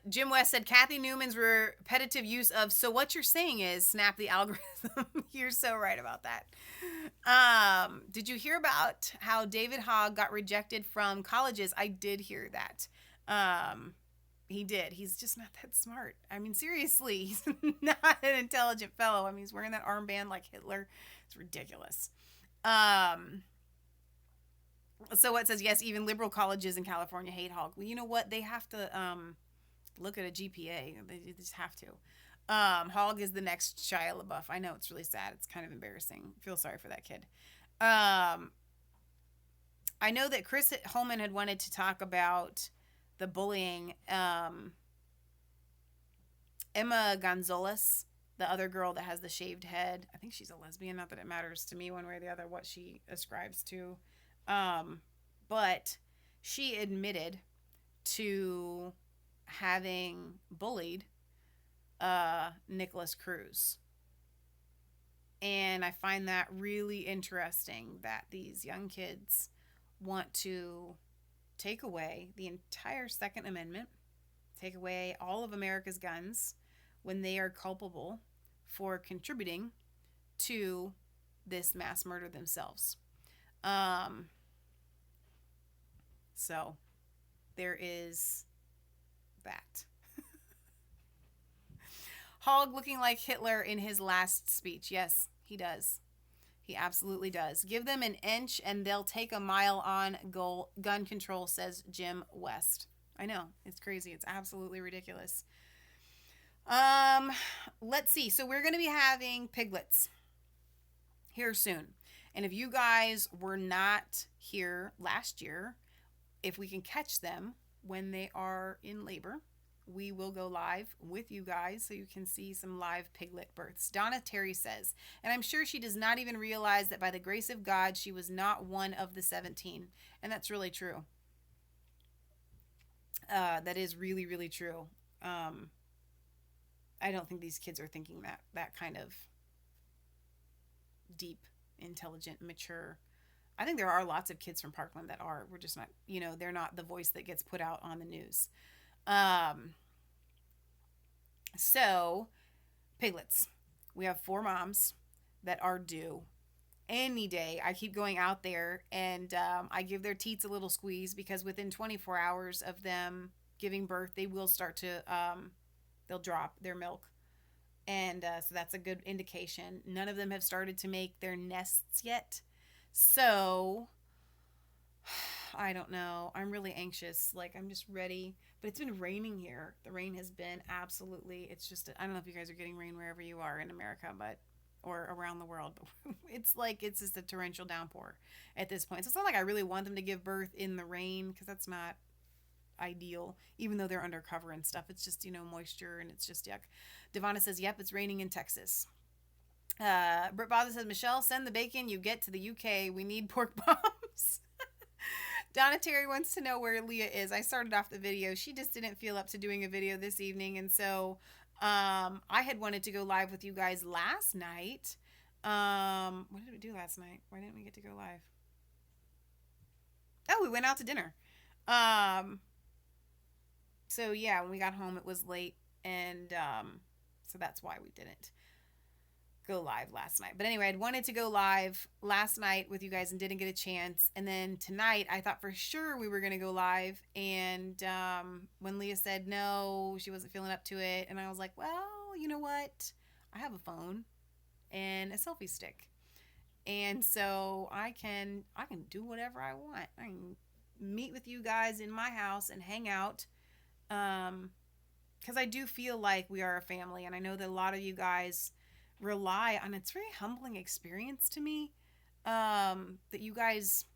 Jim West said Kathy Newman's repetitive use of "so what you're saying is" snap the algorithm. You're so right about that. Did you hear about how David Hogg got rejected from colleges? I did hear that. He did. He's just not that smart. I mean, seriously, he's not an intelligent fellow. I mean, he's wearing that armband like Hitler. It's ridiculous. So it says, yes, even liberal colleges in California hate Hogg. Well, you know what? They have to look at a GPA. They just have to. Hogg is the next Shia LaBeouf. I know, it's really sad. It's kind of embarrassing. I feel sorry for that kid. I know that Chris Holman had wanted to talk about the bullying. Emma Gonzalez, the other girl that has the shaved head. I think she's a lesbian. Not that it matters to me one way or the other what she ascribes to. But she admitted to having bullied Nicholas Cruz. And I find that really interesting that these young kids want to take away the entire Second Amendment, take away all of America's guns when they are culpable for contributing to this mass murder themselves. So there is that. Hogg looking like Hitler in his last speech. Yes, he does. He absolutely does. Give them an inch and they'll take a mile on gun control, says Jim West. I know. It's crazy. It's absolutely ridiculous. Let's see. So we're going to be having piglets here soon. And if you guys were not here last year, if we can catch them when they are in labor, we will go live with you guys so you can see some live piglet births. Donna Terry says, and I'm sure she does not even realize that by the grace of God, she was not one of the 17. And that's really true. That is really, really true. I don't think these kids are thinking that kind of deep, intelligent, mature. I think there are lots of kids from Parkland that are. We're just not, they're not the voice that gets put out on the news. So, piglets. We have 4 moms that are due any day. I keep going out there and I give their teats a little squeeze because within 24 hours of them giving birth, they will start to, they'll drop their milk. And so that's a good indication. None of them have started to make their nests yet. So I don't know. I'm really anxious. Like, I'm just ready. But it's been raining here. The rain has been absolutely, it's just, I don't know if you guys are getting rain wherever you are in America, but, or around the world, but it's like, it's just a torrential downpour at this point. So it's not like I really want them to give birth in the rain because that's not ideal, even though they're undercover and stuff. It's just, moisture and it's just yuck. Devonna says, yep, it's raining in Texas. Britt Bother says, Michelle, send the bacon you get to the UK. We need pork bombs. Donna Terry wants to know where Leah is. I started off the video. She just didn't feel up to doing a video this evening. And so I had wanted to go live with you guys last night. What did we do last night? Why didn't we get to go live? Oh, we went out to dinner. Um, so yeah, when we got home, it was late. And so that's why we didn't go live last night. But anyway, I'd wanted to go live last night with you guys and didn't get a chance. And then tonight, I thought for sure we were going to go live. And when Leah said no, she wasn't feeling up to it. And I was like, well, you know what? I have a phone and a selfie stick. And so I can do whatever I want. I can meet with you guys in my house and hang out. Because I do feel like we are a family. And I know that a lot of you guys rely on, it's a very humbling experience to me, that you guys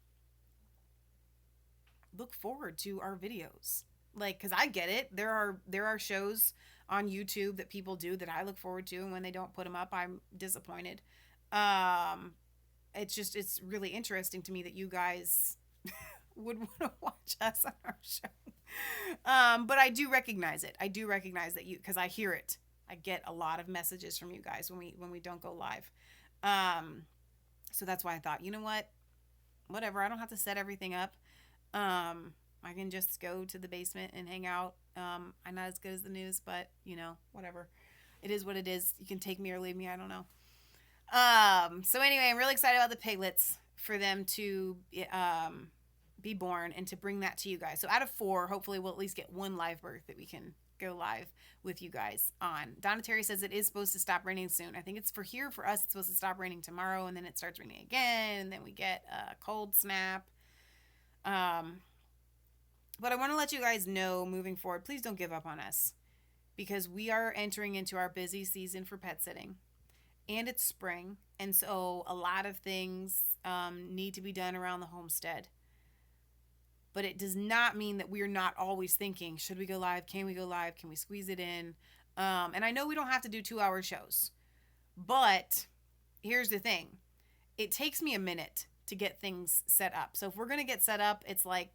look forward to our videos, like, because I get it, there are shows on YouTube that people do that I look forward to, and when they don't put them up, I'm disappointed. um it's really interesting to me that you guys would want to watch us on our show. But I do recognize that you, because I hear it. I get a lot of messages from you guys when we don't go live. Um, so that's why I thought, you know what? Whatever. I don't have to set everything up. I can just go to the basement and hang out. I'm not as good as the news, but whatever. It is what it is. You can take me or leave me. I don't know. So anyway, I'm really excited about the piglets for them to be born and to bring that to you guys. So out of 4, hopefully we'll at least get 1 live birth that we can go live with you guys on. Donna Terry says it is supposed to stop raining soon. I think it's for us, it's supposed to stop raining tomorrow, and then it starts raining again, and then we get a cold snap. Um, but I want to let you guys know moving forward, please don't give up on us, because we are entering into our busy season for pet sitting, and it's spring, and so a lot of things need to be done around the homestead. But it does not mean that we're not always thinking, should we go live? Can we go live? Can we squeeze it in? And I know we don't have to do 2-hour shows, but here's the thing. It takes me a minute to get things set up. So if we're going to get set up, it's like,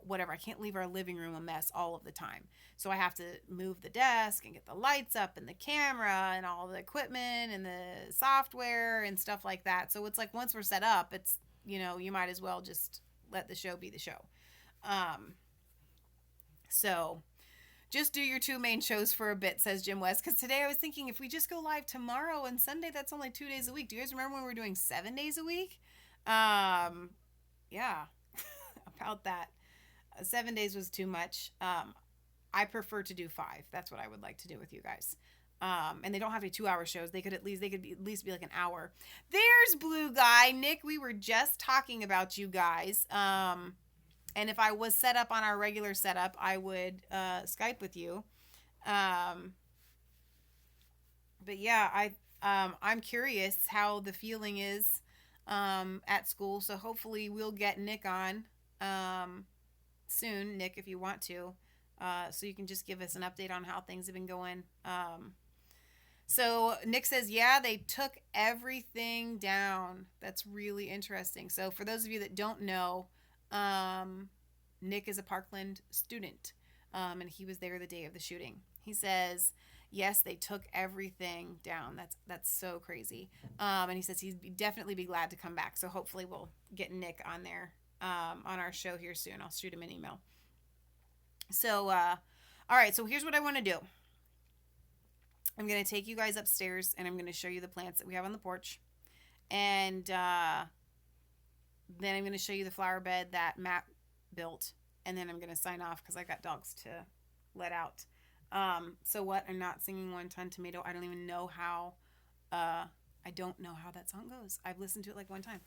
whatever. I can't leave our living room a mess all of the time. So I have to move the desk and get the lights up and the camera and all the equipment and the software and stuff like that. So it's like, once we're set up, it's, you might as well just let the show be the show. Um, so just do your 2 main shows for a bit, says Jim West. Because today I was thinking, if we just go live tomorrow and Sunday, that's only 2 days a week. Do you guys remember when we were doing 7 days a week? Yeah, about that. 7 days was too much. I prefer to do 5. That's what I would like to do with you guys. And they don't have to be 2-hour shows. They could at least be like an hour. There's Blue Guy. Nick, we were just talking about you guys. And if I was set up on our regular setup, I would Skype with you. But yeah, I'm curious how the feeling is at school. So hopefully we'll get Nick on soon, Nick, if you want to. So you can just give us an update on how things have been going. So Nick says, yeah, they took everything down. That's really interesting. So for those of you that don't know, Nick is a Parkland student, and he was there the day of the shooting. He says, yes, they took everything down. That's so crazy. And he says he'd definitely be glad to come back. So hopefully we'll get Nick on there, on our show here soon. I'll shoot him an email. So, all right. So here's what I want to do. I'm going to take you guys upstairs and I'm going to show you the plants that we have on the porch. And then I'm going to show you the flower bed that Matt built. And then I'm going to sign off because I got dogs to let out. So what? I'm not singing One Ton Tomato. I don't even know how. I don't know how that song goes. I've listened to it like one time.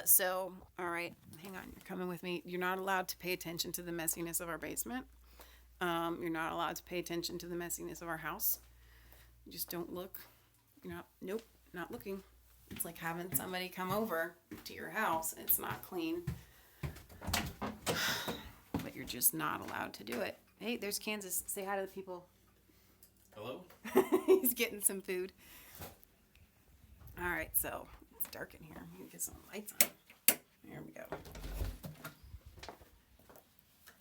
So, all right, hang on. You're coming with me. You're not allowed to pay attention to the messiness of our basement. You're not allowed to pay attention to the messiness of our house. You just don't look. You're not, nope, not looking. It's like having somebody come over to your house and it's not clean. But you're just not allowed to do it. Hey, there's Kansas. Say hi to the people. Hello? He's getting some food. All right, so it's dark in here. We can get some lights on. There we go.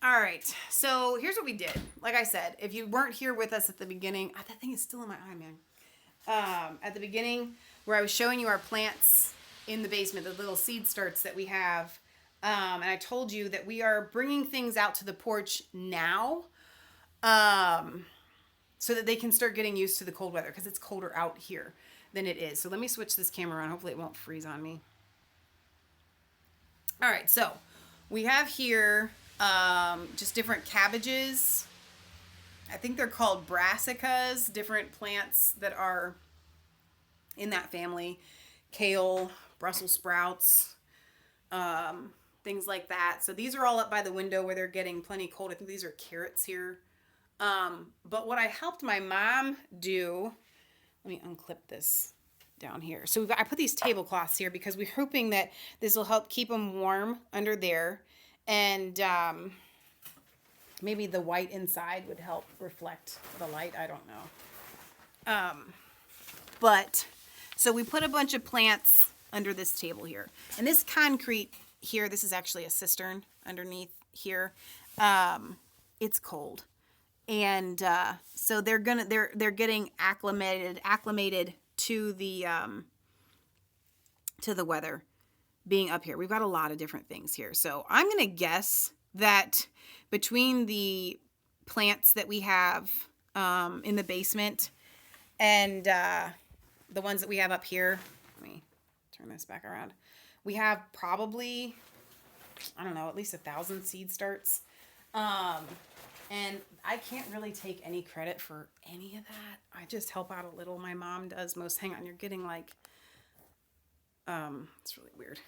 All right, so here's what we did. Like I said, if you weren't here with us at the beginning, that thing is still in my eye, man. At the beginning, where I was showing you our plants in the basement, the little seed starts that we have, and I told you that we are bringing things out to the porch now, so that they can start getting used to the cold weather, because it's colder out here than it is. So let me switch this camera around. Hopefully it won't freeze on me. All right, so we have here just different cabbages. I think they're called brassicas, different plants that are in that family. Kale, Brussels sprouts, things like that. So these are all up by the window where they're getting plenty cold. I think these are carrots here. But what I helped my mom do, let me unclip this down here. So I put these tablecloths here because we're hoping that this will help keep them warm under there. And maybe the white inside would help reflect the light. I don't know. But so we put a bunch of plants under this table here. And this concrete here, this is actually a cistern underneath here. It's cold. And so they're getting acclimated to the weather being up here. We've got a lot of different things here. So I'm going to guess that between the plants that we have in the basement and the ones that we have up here, let me turn this back around. We have probably, I don't know, at least 1,000 seed starts. And I can't really take any credit for any of that. I just help out a little. My mom does most. Hang on, you're getting like, it's really weird.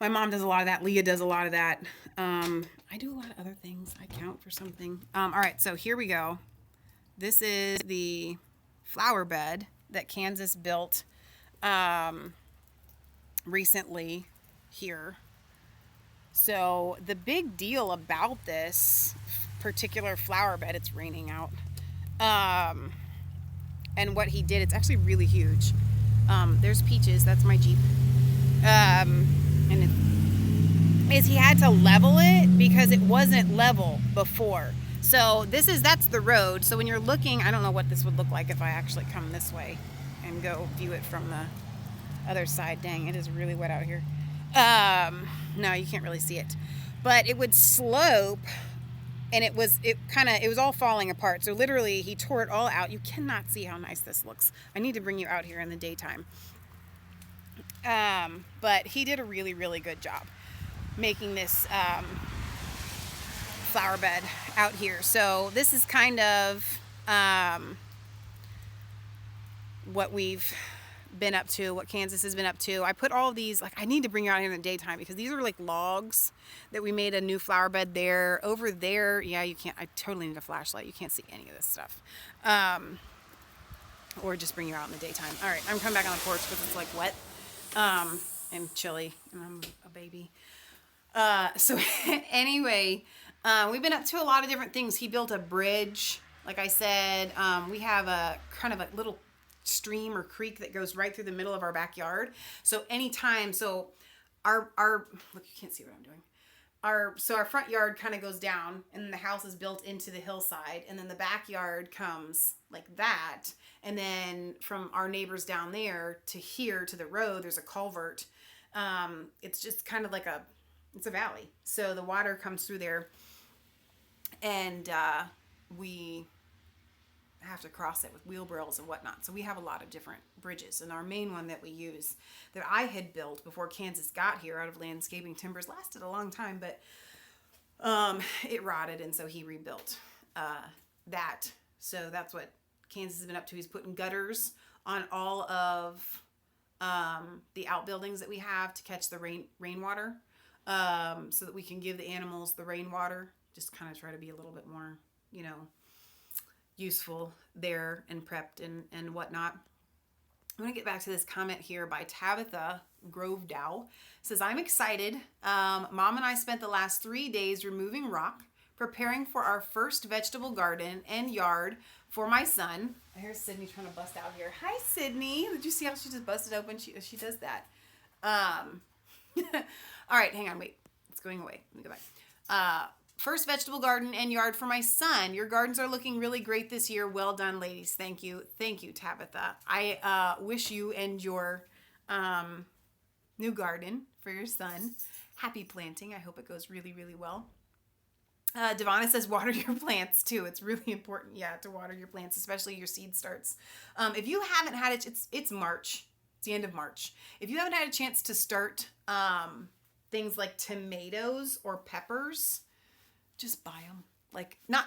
My mom does a lot of that. Leah does a lot of that. I do a lot of other things. I count for something. All right, so here we go. This is the flower bed that Kansas built recently here. So the big deal about this particular flower bed, it's raining out, and what he did, it's actually really huge. There's Peaches, that's my Jeep. And is he had to level it because it wasn't level before. So that's the road. So when you're looking, I don't know what this would look like if I actually come this way and go view it from the other side. Dang, it is really wet out here. No, you can't really see it, but it would slope, and it was all falling apart. So literally he tore it all out. You cannot see how nice this looks. I need to bring you out here in the daytime. But he did a really, really good job making this, flower bed out here. So this is kind of, what we've been up to, what Kansas has been up to. I put all of these, like, I need to bring you out here in the daytime because these are like logs that we made a new flower bed there. Over there, yeah, you can't, I totally need a flashlight. You can't see any of this stuff. Or just bring you out in the daytime. All right, I'm coming back on the porch because it's like wet and chilly, and I'm a baby. So anyway, we've been up to a lot of different things. He built a bridge, like I said. We have a kind of a little stream or creek that goes right through the middle of our backyard. So anytime, so our look, you can't see what I'm doing. Our front yard kind of goes down, and the house is built into the hillside, and then the backyard comes like that, and then from our neighbors down there to here to the road, there's a culvert. It's just kind of like it's a valley, so the water comes through there, and we have to cross it with wheelbarrows and whatnot. So we have a lot of different bridges. And our main one that we use, that I had built before Kansas got here out of landscaping timbers, lasted a long time, but it rotted, and so he rebuilt that. So that's what Kansas has been up to. He's putting gutters on all of the outbuildings that we have to catch the rainwater, so that we can give the animals the rainwater. Just kind of try to be a little bit more, useful there and prepped and whatnot. I'm going to get back to this comment here by Tabitha Grovedow. It says, I'm excited. Mom and I spent the last 3 days removing rock, preparing for our first vegetable garden and yard for my son. Here's Sydney trying to bust out here. Hi, Sydney. Did you see how she just busted open? She does that. All right, hang on, wait. It's going away. Let me go back. First vegetable garden and yard for my son. Your gardens are looking really great this year. Well done, ladies. Thank you. Thank you, Tabitha. I wish you and your new garden for your son happy planting. I hope it goes really, really well. Devonna says water your plants too. It's really important, to water your plants, especially your seed starts. If you haven't had it, it's March. It's the end of March. If you haven't had a chance to start things like tomatoes or peppers, just buy them. Like, not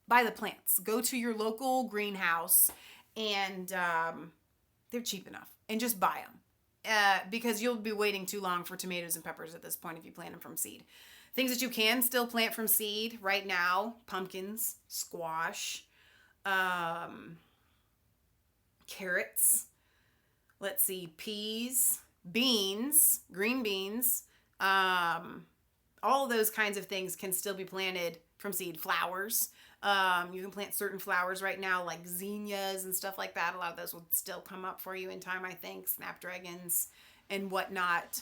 buy the plants. Go to your local greenhouse, and they're cheap enough, and just buy them. Because you'll be waiting too long for tomatoes and peppers at this point if you plant them from seed. Things that you can still plant from seed right now: pumpkins, squash, carrots. Let's see, peas, beans, green beans. All those kinds of things can still be planted from seed. Flowers. You can plant certain flowers right now, like zinnias and stuff like that. A lot of those will still come up for you in time, I think. Snapdragons and whatnot.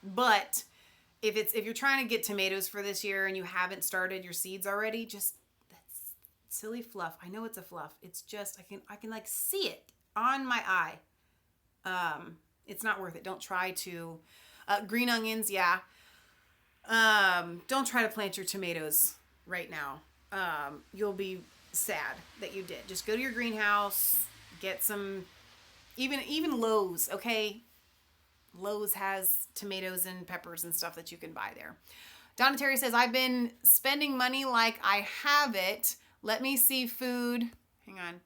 But if you're trying to get tomatoes for this year and you haven't started your seeds already, just that's silly fluff. I know it's a fluff. It's just I can like see it on my eye. It's not worth it. Don't try to green onions, don't try to plant your tomatoes right now. You'll be sad that you did. Just go to your greenhouse, get some, even Lowe's, okay? Lowe's has tomatoes and peppers and stuff that you can buy there. Donna Terry says, I've been spending money like I have it. Let me see food. Hang on.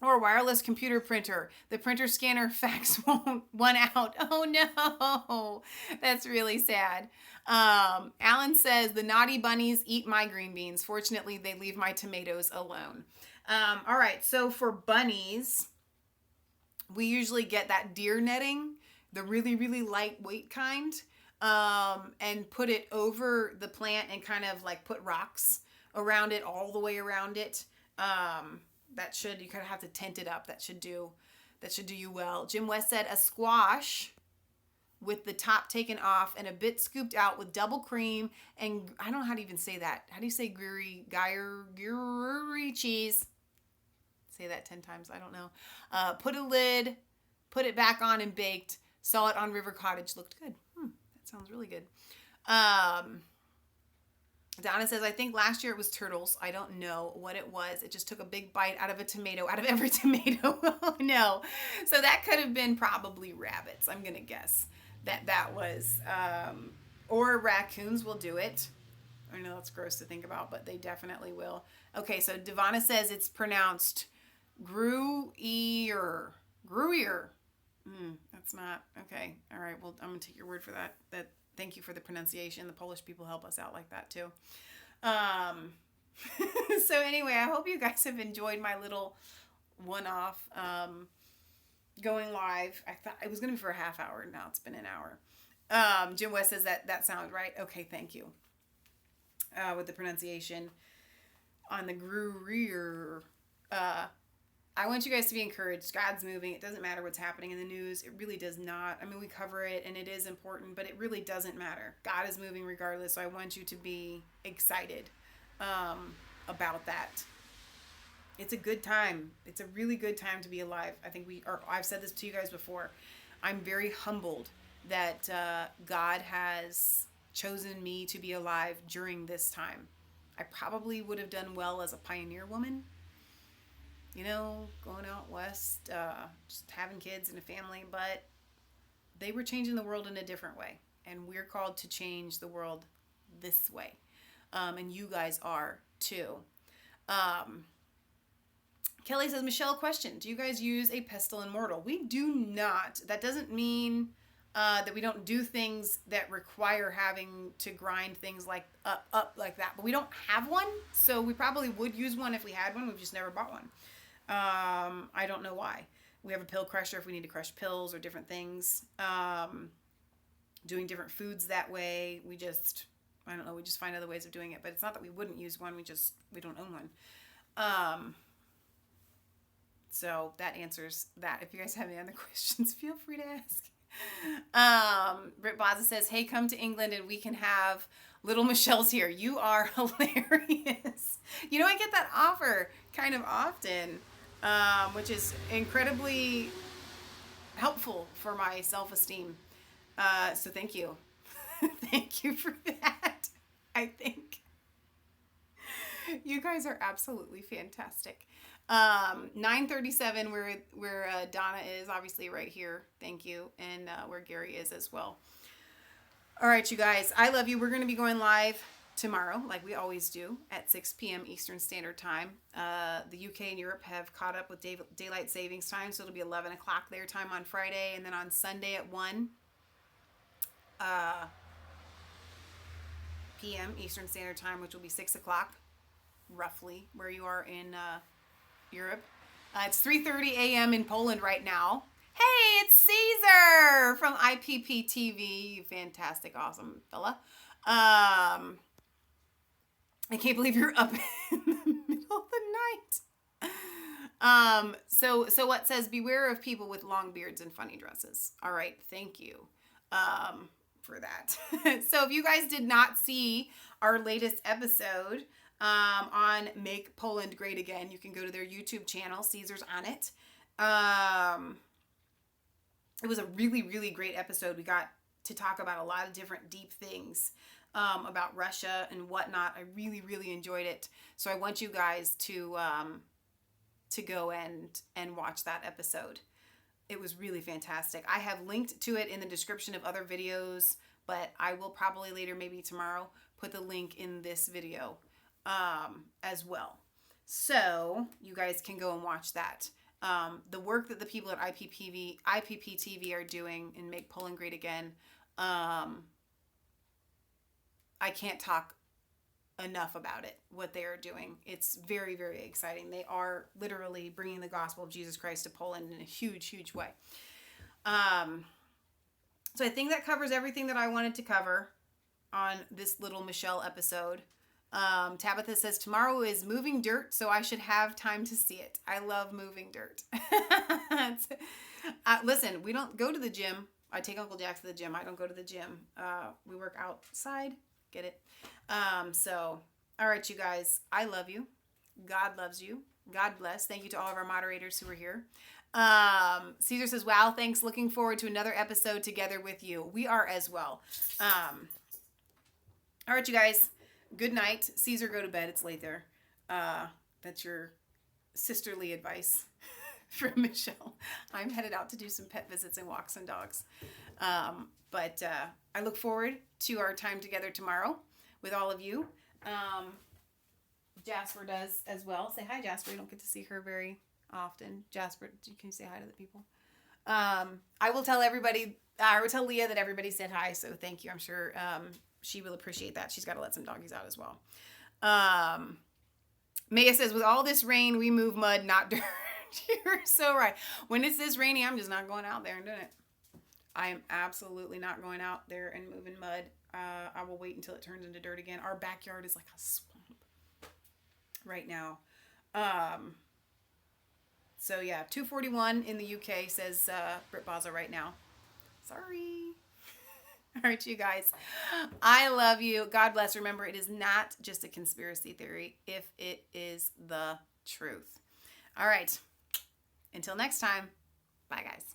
Or wireless computer printer. The printer scanner fax won't one out. Oh no, that's really sad. Alan says, the naughty bunnies eat my green beans. Fortunately, they leave my tomatoes alone. All right, so for bunnies, we usually get that deer netting, the really, really lightweight kind, and put it over the plant and kind of like put rocks around it, all the way around it. You kind of have to tent it up. That should do you well. Jim West said, a squash with the top taken off and a bit scooped out with double cream and I don't know how to even say that. How do you say gruyere cheese? Say that 10 times. I don't know. Put a lid, put it back on and baked. Saw it on River Cottage. Looked good. That sounds really good. Donna says, I think last year it was turtles. I don't know what it was. It just took a big bite out of a tomato, out of every tomato. Oh, no. So that could have been probably rabbits. I'm going to guess that was, or raccoons will do it. I know that's gross to think about, but they definitely will. Okay, so Devonna says it's pronounced gruyere. Gruyere. That's not, okay. All right, well, I'm going to take your word for that. Thank you for the pronunciation. The Polish people help us out like that too. So anyway, I hope you guys have enjoyed my little one-off going live. I thought it was going to be for a half hour. Now it's been an hour. Jim West says that sounds right. Okay, thank you. With the pronunciation on the gruyere. I want you guys to be encouraged. God's moving. It doesn't matter what's happening in the news. It really does not. I mean, we cover it and it is important, but it really doesn't matter. God is moving regardless. So I want you to be excited about that. It's a good time. It's a really good time to be alive. I've said this to you guys before. I'm very humbled that God has chosen me to be alive during this time. I probably would have done well as a pioneer woman, you know, going out west, just having kids and a family, but they were changing the world in a different way. And we're called to change the world this way. And you guys are too. Kelly says, Michelle, question. Do you guys use a pestle and mortar? We do not. That doesn't mean that we don't do things that require having to grind things like up like that. But we don't have one. So we probably would use one if we had one. We've just never bought one. I don't know why. We have a pill crusher if we need to crush pills or different things. Doing different foods that way. I don't know, we just find other ways of doing it. But it's not that we wouldn't use one, we don't own one. So that answers that. If you guys have any other questions, feel free to ask. Britt Baza says, hey, come to England and we can have little Michelle's here. You are hilarious. You know, I get that offer kind of often, which is incredibly helpful for my self-esteem. So thank you. Thank you for that. I think you guys are absolutely fantastic. 937 where Donna is, obviously right here. Thank you. And where Gary is as well. All right, you guys, I love you. We're going to be going live tomorrow, like we always do, at 6 p.m. Eastern Standard Time. The UK and Europe have caught up with daylight savings time, so it'll be 11 o'clock their time on Friday, and then on Sunday at 1 p.m. Eastern Standard Time, which will be 6 o'clock, roughly, where you are in Europe. It's 3:30 a.m. in Poland right now. Hey, it's Caesar from IPP TV. You fantastic, awesome fella. I can't believe you're up in the middle of the night. So what says, beware of people with long beards and funny dresses. All right, thank you for that. So if you guys did not see our latest episode on Make Poland Great Again, you can go to their YouTube channel. Caesar's on it. It was a really, really great episode. We got to talk about a lot of different deep things about Russia and whatnot. I really, really enjoyed it. So I want you guys to go and watch that episode. It was really fantastic. I have linked to it in the description of other videos, but I will probably later, maybe tomorrow, put the link in this video as well. So you guys can go and watch that. The work that the people at IPP TV are doing and Make Poland Great Again, I can't talk enough about it, what they are doing. It's very, very exciting. They are literally bringing the gospel of Jesus Christ to Poland in a huge, huge way. So I think that covers everything that I wanted to cover on this little Michelle episode. Tabitha says, tomorrow is moving dirt, so I should have time to see it. I love moving dirt. Listen, we don't go to the gym. I take Uncle Jack to the gym. I don't go to the gym. We work outside. Get it? So, all right, you guys, I love you. God loves you. God bless. Thank you to all of our moderators who are here. Caesar says, wow, thanks. Looking forward to another episode together with you. We are as well. All right, you guys. Good night. Caesar, go to bed. It's late there. That's your sisterly advice from Michelle. I'm headed out to do some pet visits and walks and dogs. But I look forward to our time together tomorrow with all of you. Jasper does as well. Say hi, Jasper. You don't get to see her very often. Jasper, can you say hi to the people? I will tell everybody, I will tell Leah that everybody said hi, so thank you. I'm sure she will appreciate that. She's got to let some doggies out as well. Maia says, with all this rain, we move mud, not dirt. You're so right. When it's this rainy, I'm just not going out there and doing it. I am absolutely not going out there and moving mud. I will wait until it turns into dirt again. Our backyard is like a swamp right now. So yeah, 2:41 in the UK, says Britt Baza right now. Sorry. All right, you guys. I love you. God bless. Remember, it is not just a conspiracy theory if it is the truth. All right. Until next time. Bye, guys.